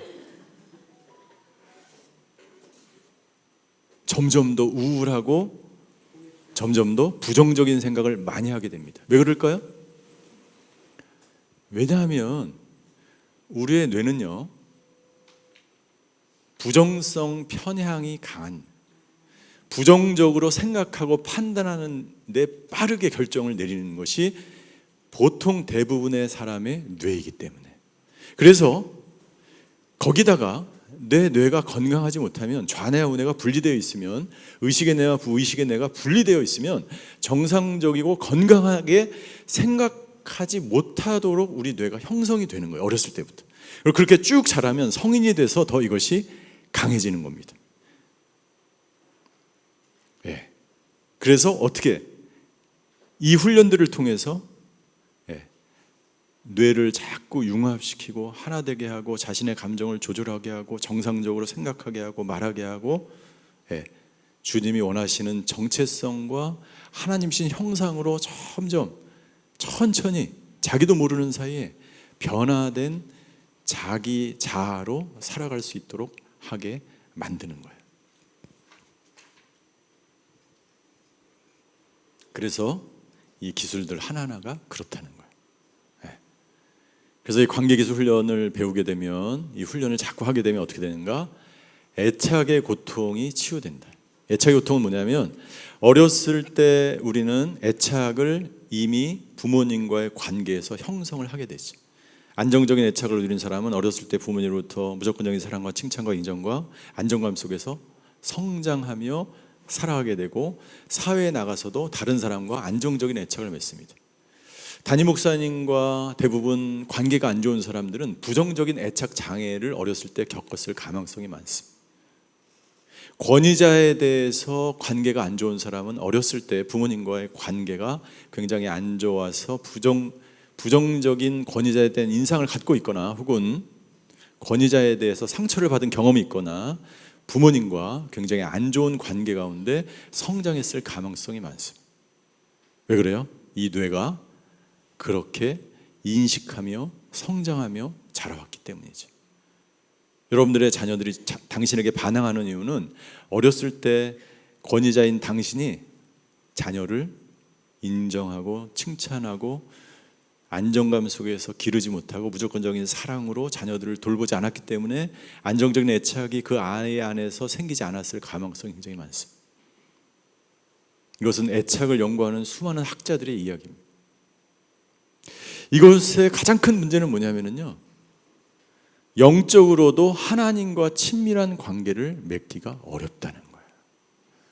점점 더 우울하고 점점 더 부정적인 생각을 많이 하게 됩니다. 왜 그럴까요? 왜냐하면 우리의 뇌는요, 부정성 편향이 강한, 부정적으로 생각하고 판단하는 데 빠르게 결정을 내리는 것이 보통 대부분의 사람의 뇌이기 때문에, 그래서 거기다가 내 뇌가 건강하지 못하면, 좌뇌와 우뇌가 분리되어 있으면, 의식의 뇌와 부의식의 뇌가 분리되어 있으면 정상적이고 건강하게 생각하지 못하도록 우리 뇌가 형성이 되는 거예요. 어렸을 때부터. 그리고 그렇게 쭉 자라면 성인이 돼서 더 이것이 강해지는 겁니다. 그래서 어떻게 이 훈련들을 통해서 뇌를 자꾸 융합시키고 하나 되게 하고, 자신의 감정을 조절하게 하고, 정상적으로 생각하게 하고 말하게 하고, 주님이 원하시는 정체성과 하나님신 형상으로 점점 천천히 자기도 모르는 사이에 변화된 자기 자아로 살아갈 수 있도록 하게 만드는 거예요. 그래서 이 기술들 하나하나가 그렇다는 거예요. 그래서 이 관계기술 훈련을 배우게 되면, 이 훈련을 자꾸 하게 되면 어떻게 되는가? 애착의 고통이 치유된다. 애착의 고통은 뭐냐면, 어렸을 때 우리는 애착을 이미 부모님과의 관계에서 형성을 하게 되지. 안정적인 애착을 누린 사람은 어렸을 때 부모님으로부터 무조건적인 사랑과 칭찬과 인정과 안정감 속에서 성장하며 살아가게 되고, 사회에 나가서도 다른 사람과 안정적인 애착을 맺습니다. 담임 목사님과 대부분 관계가 안 좋은 사람들은 부정적인 애착 장애를 어렸을 때 겪었을 가능성이 많습니다. 권위자에 대해서 관계가 안 좋은 사람은 어렸을 때 부모님과의 관계가 굉장히 안 좋아서 부정적인 권위자에 대한 인상을 갖고 있거나, 혹은 권위자에 대해서 상처를 받은 경험이 있거나, 부모님과 굉장히 안 좋은 관계 가운데 성장했을 가능성이 많습니다. 왜 그래요? 이 뇌가 그렇게 인식하며 성장하며 자라왔기 때문이죠. 여러분들의 자녀들이 당신에게 반항하는 이유는, 어렸을 때 권위자인 당신이 자녀를 인정하고 칭찬하고 안정감 속에서 기르지 못하고 무조건적인 사랑으로 자녀들을 돌보지 않았기 때문에 안정적인 애착이 그 아이 안에서 생기지 않았을 가능성이 굉장히 많습니다. 이것은 애착을 연구하는 수많은 학자들의 이야기입니다. 이것의 가장 큰 문제는 뭐냐면요, 영적으로도 하나님과 친밀한 관계를 맺기가 어렵다는 거예요.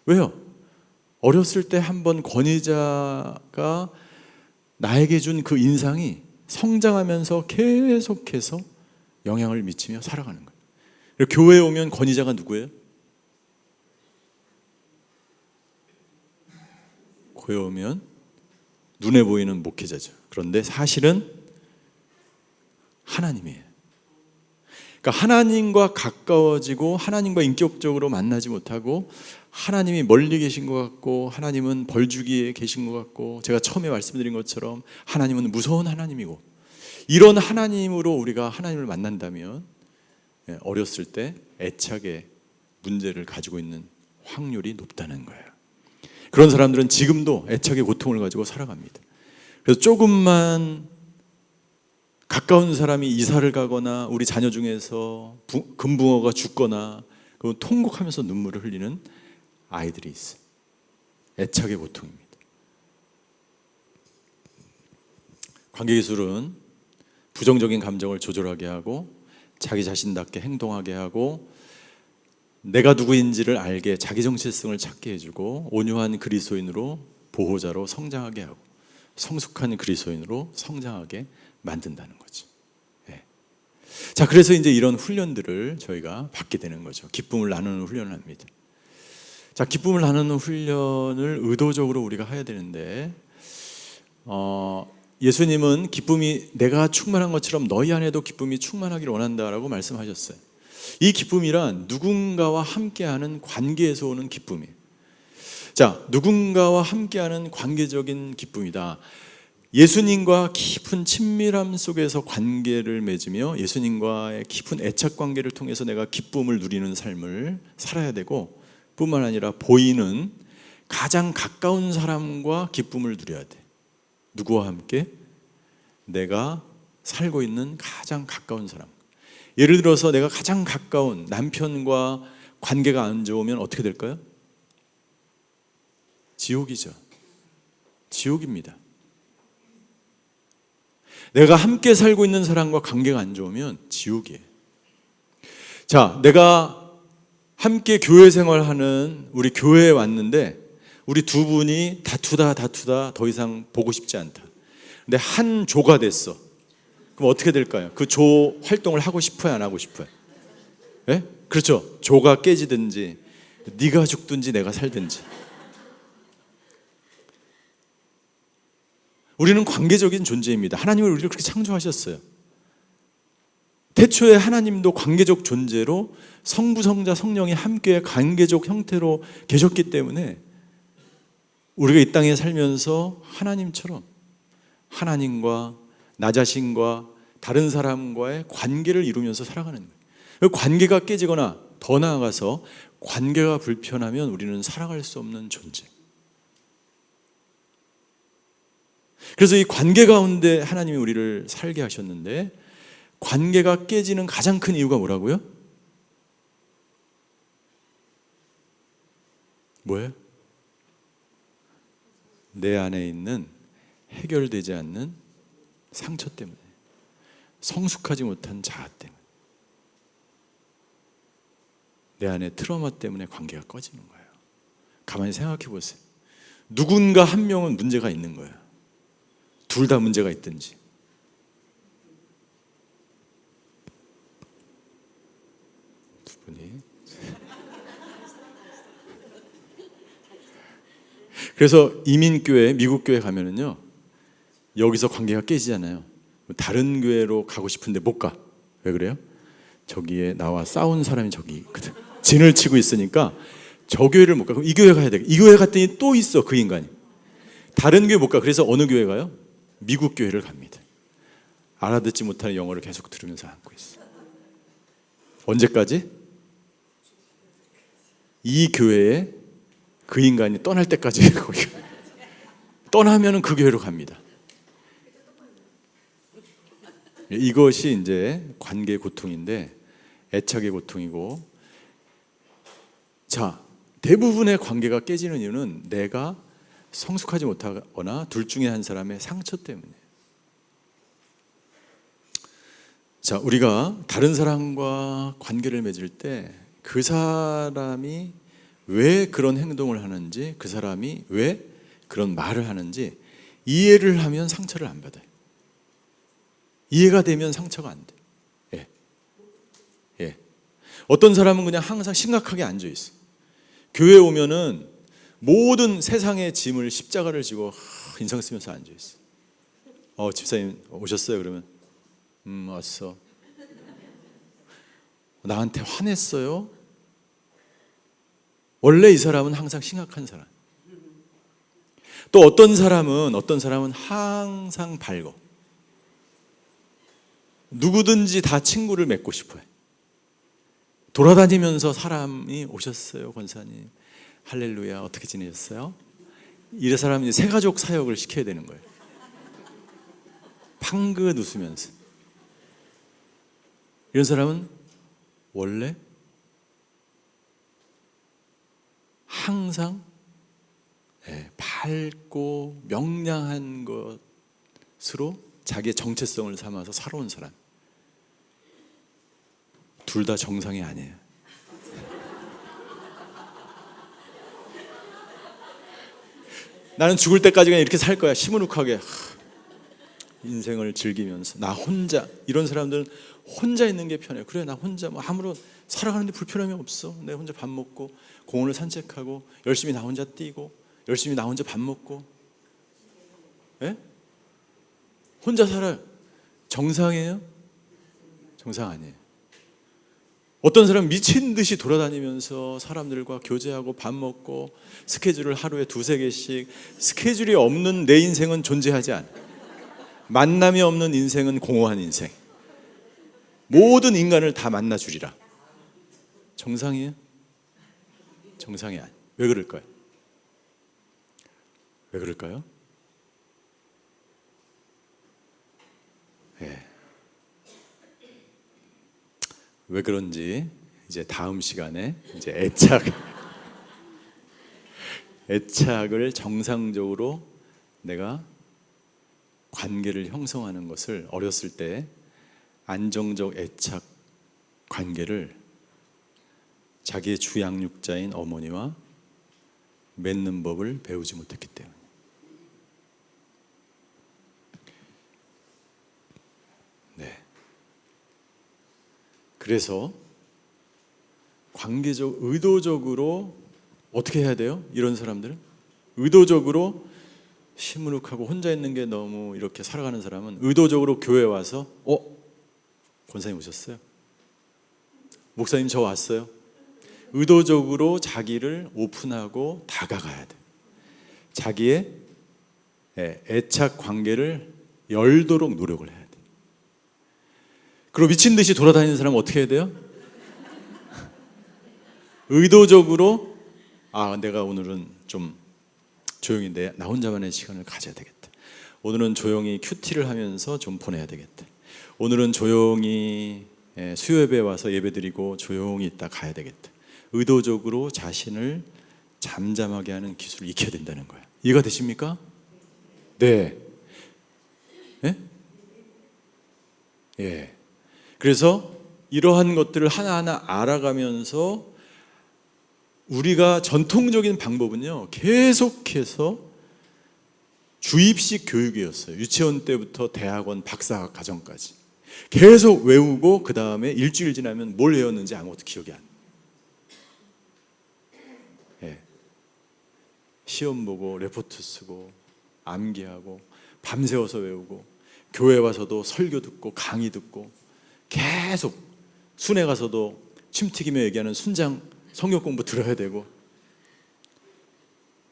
왜요? 어렸을 때 한번 권위자가 나에게 준 그 인상이 성장하면서 계속해서 영향을 미치며 살아가는 거예요. 교회에 오면 권위자가 누구예요? 교회에 오면 눈에 보이는 목회자죠. 그런데 사실은 하나님이에요. 그러니까 하나님과 가까워지고 하나님과 인격적으로 만나지 못하고 하나님이 멀리 계신 것 같고 하나님은 벌주기에 계신 것 같고 제가 처음에 말씀드린 것처럼 하나님은 무서운 하나님이고 이런 하나님으로 우리가 하나님을 만난다면 어렸을 때 애착의 문제를 가지고 있는 확률이 높다는 거예요. 그런 사람들은 지금도 애착의 고통을 가지고 살아갑니다. 그래서 조금만 가까운 사람이 이사를 가거나 우리 자녀 중에서 금붕어가 죽거나 그건 통곡하면서 눈물을 흘리는 아이들이 있어요. 애착의 고통입니다. 관계기술은 부정적인 감정을 조절하게 하고 자기 자신답게 행동하게 하고 내가 누구인지를 알게 자기 정체성을 찾게 해주고 온유한 그리스도인으로 보호자로 성장하게 하고 성숙한 그리스도인으로 성장하게 만든다는 거죠. 네. 자, 그래서 이제 이런 훈련들을 저희가 받게 되는 거죠. 기쁨을 나누는 훈련을 합니다. 자, 기쁨을 나누는 훈련을 의도적으로 우리가 해야 되는데 예수님은 기쁨이 내가 충만한 것처럼 너희 안에도 기쁨이 충만하기를 원한다라고 말씀하셨어요. 이 기쁨이란 누군가와 함께하는 관계에서 오는 기쁨이에요. 자, 누군가와 함께하는 관계적인 기쁨이다. 예수님과 깊은 친밀함 속에서 관계를 맺으며 예수님과의 깊은 애착 관계를 통해서 내가 기쁨을 누리는 삶을 살아야 되고 뿐만 아니라 보이는 가장 가까운 사람과 기쁨을 누려야 돼. 누구와 함께? 내가 살고 있는 가장 가까운 사람. 예를 들어서 내가 가장 가까운 남편과 관계가 안 좋으면 어떻게 될까요? 지옥이죠. 지옥입니다. 내가 함께 살고 있는 사람과 관계가 안 좋으면 지옥이에요. 자, 내가 함께 교회 생활하는 우리 교회에 왔는데 우리 두 분이 다투다 더 이상 보고 싶지 않다. 근데 한 조가 됐어. 그럼 어떻게 될까요? 그 조 활동을 하고 싶어요, 안 하고 싶어요? 예? 그렇죠. 조가 깨지든지 네가 죽든지 내가 살든지. 우리는 관계적인 존재입니다. 하나님은 우리를 그렇게 창조하셨어요. 태초에 하나님도 관계적 존재로 성부, 성자, 성령이 함께 관계적 형태로 계셨기 때문에 우리가 이 땅에 살면서 하나님처럼 하나님과 나 자신과 다른 사람과의 관계를 이루면서 살아가는 거예요. 그 관계가 깨지거나 더 나아가서 관계가 불편하면 우리는 살아갈 수 없는 존재. 그래서 이 관계 가운데 하나님이 우리를 살게 하셨는데 관계가 깨지는 가장 큰 이유가 뭐라고요? 뭐예요? 내 안에 있는 해결되지 않는 상처 때문에, 성숙하지 못한 자아 때문에, 내 안에 트라우마 때문에 관계가 꺼지는 거예요. 가만히 생각해 보세요. 누군가 한 명은 문제가 있는 거예요. 둘 다 문제가 있든지. 두 분이. 그래서 이민교회, 미국 교회 가면은요, 여기서 관계가 깨지잖아요. 다른 교회로 가고 싶은데 못 가. 왜 그래요? 저기에 나와 싸운 사람이 저기 있거든. 진을 치고 있으니까 저 교회를 못 가. 그럼 이 교회 가야 돼. 이 교회 갔더니 또 있어, 그 인간이. 다른 교회 못 가. 그래서 어느 교회 가요? 미국 교회를 갑니다. 알아듣지 못하는 영어를 계속 들으면서 앉고 있어. 언제까지? 이 교회에 그 인간이 떠날 때까지 거기 떠나면은 그 교회로 갑니다. 이것이 이제 관계의 고통인데 애착의 고통이고, 자, 대부분의 관계가 깨지는 이유는 내가 성숙하지 못하거나 둘 중에 한 사람의 상처 때문에. 자, 우리가 다른 사람과 관계를 맺을 때 그 사람이 왜 그런 행동을 하는지, 그 사람이 왜 그런 말을 하는지 이해를 하면 상처를 안 받아요. 이해가 되면 상처가 안 돼. 예. 예. 어떤 사람은 그냥 항상 심각하게 앉아 있어. 교회 오면은 모든 세상의 짐을 십자가를 지고 인상 쓰면서 앉아 있어. 집사님 오셨어요? 그러면 왔어. 나한테 화냈어요? 원래 이 사람은 항상 심각한 사람. 또 어떤 사람은 항상 밝어. 누구든지 다 친구를 맺고 싶어해. 돌아다니면서 사람이 오셨어요, 권사님. 할렐루야, 어떻게 지내셨어요? 이 사람이 새가족 사역을 시켜야 되는 거예요. 팡긋 웃으면서. 이런 사람은 원래 항상 밝고 명량한 것으로 자기의 정체성을 삼아서 살아온 사람. 둘 다 정상이 아니에요. 나는 죽을 때까지 그냥 이렇게 살 거야. 시무룩하게 인생을 즐기면서 나 혼자. 이런 사람들은 혼자 있는 게 편해요. 그래, 나 혼자 아무런 살아가는데 불편함이 없어. 내가 혼자 밥 먹고 공원을 산책하고 열심히 나 혼자 뛰고 열심히 나 혼자 밥 먹고. 예? 혼자 살아요. 정상이에요? 정상 아니에요. 어떤 사람은 미친 듯이 돌아다니면서 사람들과 교제하고 밥 먹고 스케줄을 하루에 2-3개씩. 스케줄이 없는 내 인생은 존재하지 않아. 만남이 없는 인생은 공허한 인생. 모든 인간을 다 만나주리라. 정상이에요? 정상이 아니에요. 왜 그럴까요? 왜 그럴까요? 왜 그런지 이제 다음 시간에 이제 애착을 정상적으로 내가 관계를 형성하는 것을 어렸을 때 안정적 애착 관계를 자기의 주양육자인 어머니와 맺는 법을 배우지 못했기 때문에. 네. 그래서 의도적으로 어떻게 해야 돼요? 이런 사람들은 의도적으로 시무룩하고 혼자 있는 게 너무 이렇게 살아가는 사람은 의도적으로 교회 와서 권사님 오셨어요? 목사님 저 왔어요? 의도적으로 자기를 오픈하고 다가가야 돼. 자기의 애착 관계를 열도록 노력을 해야 돼. 그리고 미친 듯이 돌아다니는 사람은 어떻게 해야 돼요? 의도적으로 내가 오늘은 좀 조용히 나 혼자만의 시간을 가져야 되겠다. 오늘은 조용히 큐티를 하면서 좀 보내야 되겠다. 오늘은 조용히 수요예배에 와서 예배드리고 조용히 있다 가야 되겠다. 의도적으로 자신을 잠잠하게 하는 기술을 익혀야 된다는 거예요. 이해가 되십니까? 네. 예? 예. 그래서 이러한 것들을 하나하나 알아가면서 우리가 전통적인 방법은요, 계속해서 주입식 교육이었어요. 유치원 때부터 대학원, 박사 과정까지 계속 외우고 그 다음에 일주일 지나면 뭘 외웠는지 아무것도 기억이 안 나요. 시험 보고 레포트 쓰고 암기하고 밤새워서 외우고 교회 와서도 설교 듣고 강의 듣고 계속 순회 가서도 침튀기며 얘기하는 순장 성경 공부 들어야 되고.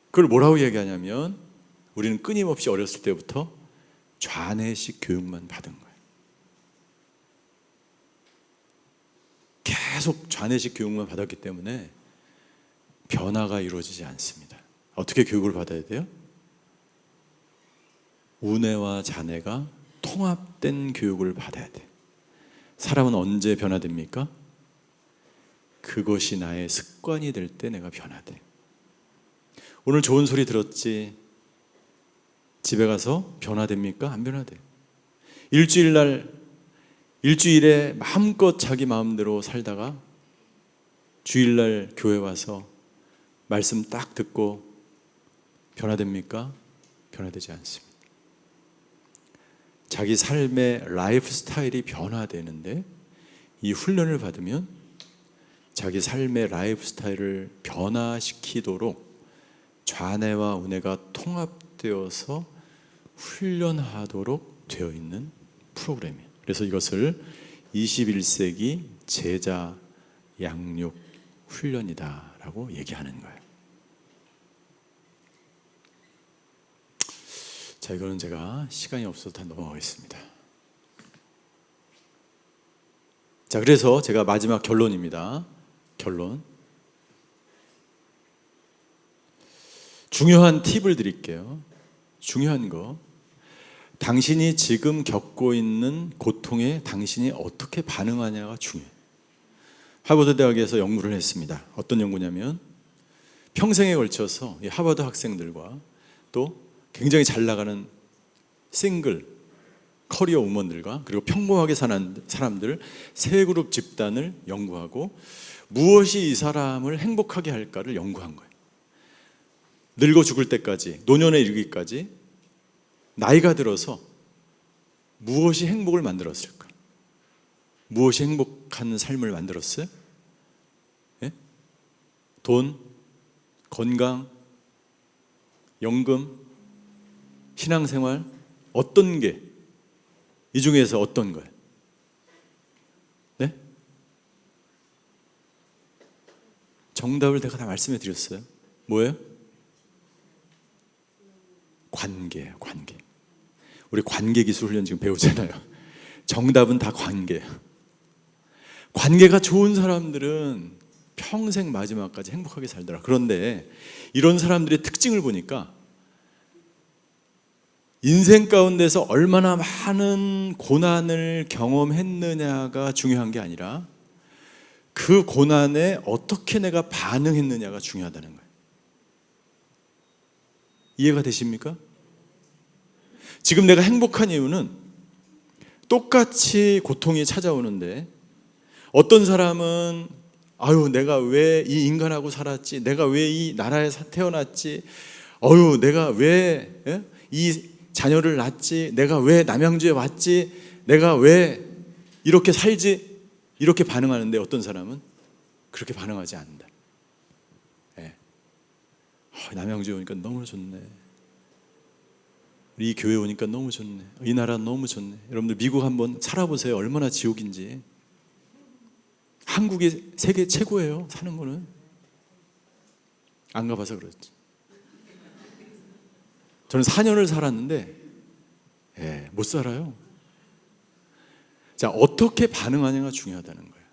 그걸 뭐라고 얘기하냐면 우리는 끊임없이 어렸을 때부터 좌뇌식 교육만 받은 거예요. 계속 좌뇌식 교육만 받았기 때문에 변화가 이루어지지 않습니다. 어떻게 교육을 받아야 돼요? 우뇌와 좌뇌가 통합된 교육을 받아야 돼. 사람은 언제 변화됩니까? 그것이 나의 습관이 될 때 내가 변화돼. 오늘 좋은 소리 들었지? 집에 가서 변화됩니까? 안 변화돼. 일주일날 일주일에 마음껏 자기 마음대로 살다가 주일날 교회 와서 말씀 딱 듣고 변화됩니까? 변화되지 않습니다. 자기 삶의 라이프 스타일이 변화되는데 이 훈련을 받으면 자기 삶의 라이프 스타일을 변화시키도록 좌뇌와 우뇌가 통합되어서 훈련하도록 되어 있는 프로그램이에요. 그래서 이것을 21세기 제자 양육 훈련이다라고 얘기하는 거예요. 자, 이거는 제가 시간이 없어서 다 넘어가겠습니다. 자, 그래서 제가 마지막 결론입니다. 결론. 중요한 팁을 드릴게요. 중요한 거. 당신이 지금 겪고 있는 고통에 당신이 어떻게 반응하냐가 중요해요. 하버드 대학에서 연구를 했습니다. 어떤 연구냐면 평생에 걸쳐서 이 하버드 학생들과 또 굉장히 잘 나가는 싱글 커리어 우먼들과 그리고 평범하게 사는 사람들 세 그룹 집단을 연구하고 무엇이 이 사람을 행복하게 할까를 연구한 거예요. 늙어 죽을 때까지, 노년에 이르기까지 나이가 들어서 무엇이 행복을 만들었을까? 무엇이 행복한 삶을 만들었어요? 예? 돈, 건강, 연금, 신앙생활, 어떤 게, 이 중에서 어떤 거예요? 네? 정답을 내가 다 말씀해 드렸어요. 뭐예요? 관계예요, 관계. 우리 관계 기술 훈련 지금 배우잖아요. 정답은 다 관계예요. 관계가 좋은 사람들은 평생 마지막까지 행복하게 살더라. 그런데 이런 사람들의 특징을 보니까 인생 가운데서 얼마나 많은 고난을 경험했느냐가 중요한 게 아니라 그 고난에 어떻게 내가 반응했느냐가 중요하다는 거예요. 이해가 되십니까? 지금 내가 행복한 이유는 똑같이 고통이 찾아오는데 어떤 사람은 아유 내가 왜 이 인간하고 살았지, 내가 왜 이 나라에 태어났지, 어유 내가 왜 이 자녀를 낳았지, 내가 왜 남양주에 왔지, 내가 왜 이렇게 살지, 이렇게 반응하는데 어떤 사람은 그렇게 반응하지 않는다. 네. 남양주에 오니까 너무 좋네, 이 교회 오니까 너무 좋네, 이 나라 너무 좋네. 여러분들 미국 한번 살아보세요. 얼마나 지옥인지. 한국이 세계 최고예요. 사는 거는. 안 가봐서 그렇지. 저는 4년을 살았는데 못 살아요. 자, 어떻게 반응하냐가 중요하다는 거예요.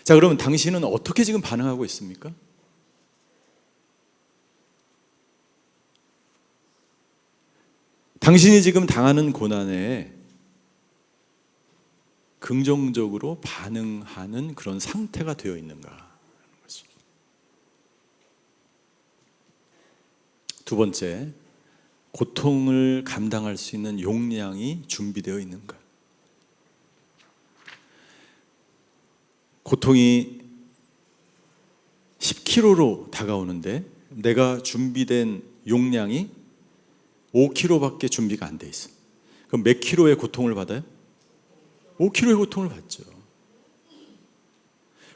자, 그러면 당신은 어떻게 지금 반응하고 있습니까? 당신이 지금 당하는 고난에 긍정적으로 반응하는 그런 상태가 되어 있는가? 두 번째, 고통을 감당할 수 있는 용량이 준비되어 있는가? 고통이 10kg로 다가오는데 내가 준비된 용량이 5kg밖에 준비가 안 돼 있어. 그럼 몇 킬로의 고통을 받아요? 5kg의 고통을 받죠.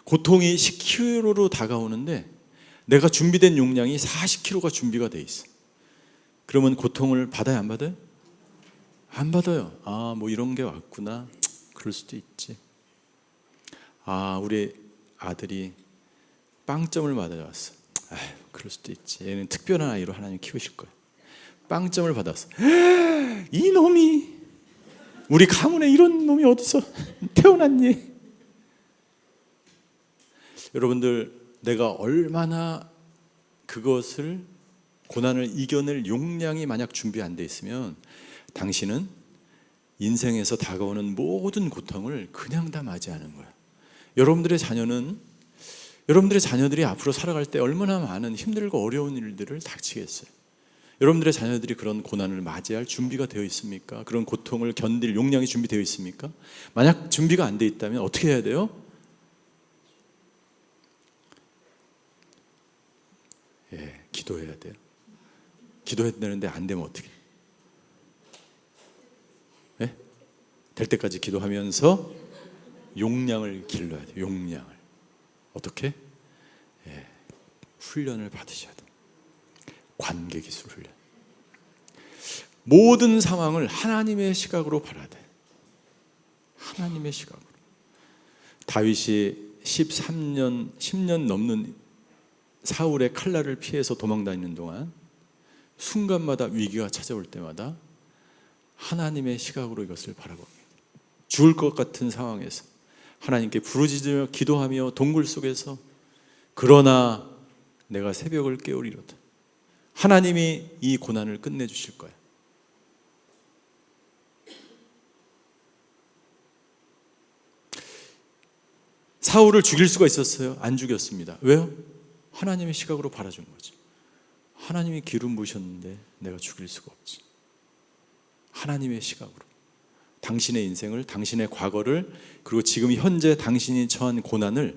고통이 10kg로 다가오는데 내가 준비된 용량이 40kg가 준비가 돼 있어. 그러면 고통을 받아요, 안 받아요? 안 받아요. 아, 뭐 이런 게 왔구나. 그럴 수도 있지. 아, 우리 아들이 빵점을 맞아왔어. 아휴, 그럴 수도 있지. 얘는 특별한 아이로 하나님 키우실 거야. 빵점을 받았어. 이 놈이, 우리 가문에 이런 놈이 어디서 태어났니? 여러분들, 내가 얼마나 그것을, 고난을 이겨낼 용량이 만약 준비 안 돼 있으면 당신은 인생에서 다가오는 모든 고통을 그냥 다 맞이하는 거야. 여러분들의 자녀들이 앞으로 살아갈 때 얼마나 많은 힘들고 어려운 일들을 닥치겠어요. 여러분들의 자녀들이 그런 고난을 맞이할 준비가 되어 있습니까? 그런 고통을 견딜 용량이 준비되어 있습니까? 만약 준비가 안 돼 있다면 어떻게 해야 돼요? 기도해야 돼요. 기도해야 되는데 안 되면 어떻게? 될 때까지 기도하면서 용량을 길러야 돼요. 용량을. 어떻게? 훈련을 받으셔야 돼요. 관계 기술 훈련. 모든 상황을 하나님의 시각으로 봐야 돼. 하나님의 시각으로. 다윗이 10년 넘는 사울의 칼날을 피해서 도망다니는 동안 순간마다 위기가 찾아올 때마다 하나님의 시각으로 이것을 바라봅니다. 죽을 것 같은 상황에서 하나님께 부르짖으며 기도하며 동굴 속에서 그러나 내가 새벽을 깨우리로다. 하나님이 이 고난을 끝내주실 거야. 사울을 죽일 수가 있었어요? 안 죽였습니다. 왜요? 하나님의 시각으로 바라준 거죠. 하나님이 기름 부으셨는데 내가 죽일 수가 없지. 하나님의 시각으로. 당신의 인생을, 당신의 과거를, 그리고 지금 현재 당신이 처한 고난을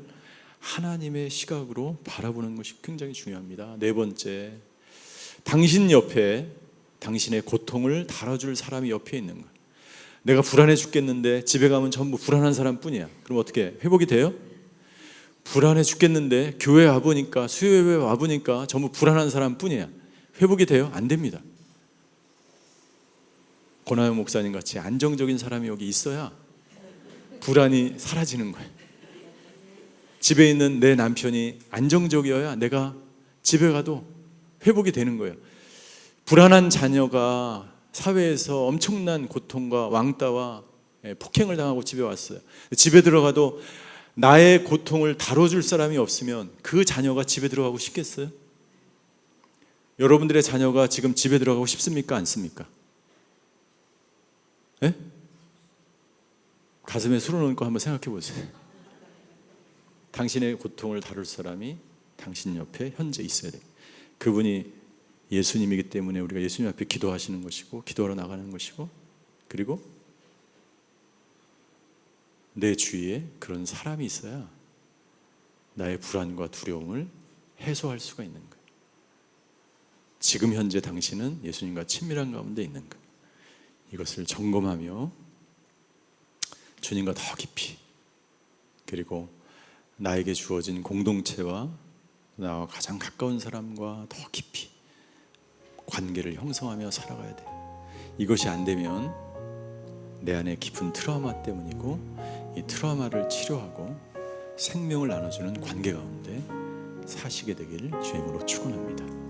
하나님의 시각으로 바라보는 것이 굉장히 중요합니다. 네 번째, 당신 옆에 당신의 고통을 달아줄 사람이 옆에 있는 거예요. 내가 불안해 죽겠는데 집에 가면 전부 불안한 사람뿐이야. 그럼 어떻게 회복이 돼요? 불안해 죽겠는데 교회 와보니까, 수요예배 와보니까 전부 불안한 사람뿐이야. 회복이 돼요? 안 됩니다. 권하영 목사님 같이 안정적인 사람이 여기 있어야 불안이 사라지는 거예요. 집에 있는 내 남편이 안정적이어야 내가 집에 가도 회복이 되는 거예요. 불안한 자녀가 사회에서 엄청난 고통과 왕따와 폭행을 당하고 집에 왔어요. 집에 들어가도 나의 고통을 다뤄줄 사람이 없으면 그 자녀가 집에 들어가고 싶겠어요? 여러분들의 자녀가 지금 집에 들어가고 싶습니까? 않습니까? 예? 가슴에 손을 얹고 한번 생각해 보세요. 당신의 고통을 다룰 사람이 당신 옆에 현재 있어야 돼요. 그분이 예수님이기 때문에 우리가 예수님 앞에 기도하시는 것이고, 기도하러 나가는 것이고, 그리고 내 주위에 그런 사람이 있어야 나의 불안과 두려움을 해소할 수가 있는 거예요. 지금 현재 당신은 예수님과 친밀한 가운데 있는 거예요. 이것을 점검하며 주님과 더 깊이, 그리고 나에게 주어진 공동체와 나와 가장 가까운 사람과 더 깊이 관계를 형성하며 살아가야 돼. 이것이 안 되면 내 안에 깊은 트라우마 때문이고, 이 트라우마를 치료하고 생명을 나눠주는 관계 가운데 사시게 되기를 주님으로 축원합니다.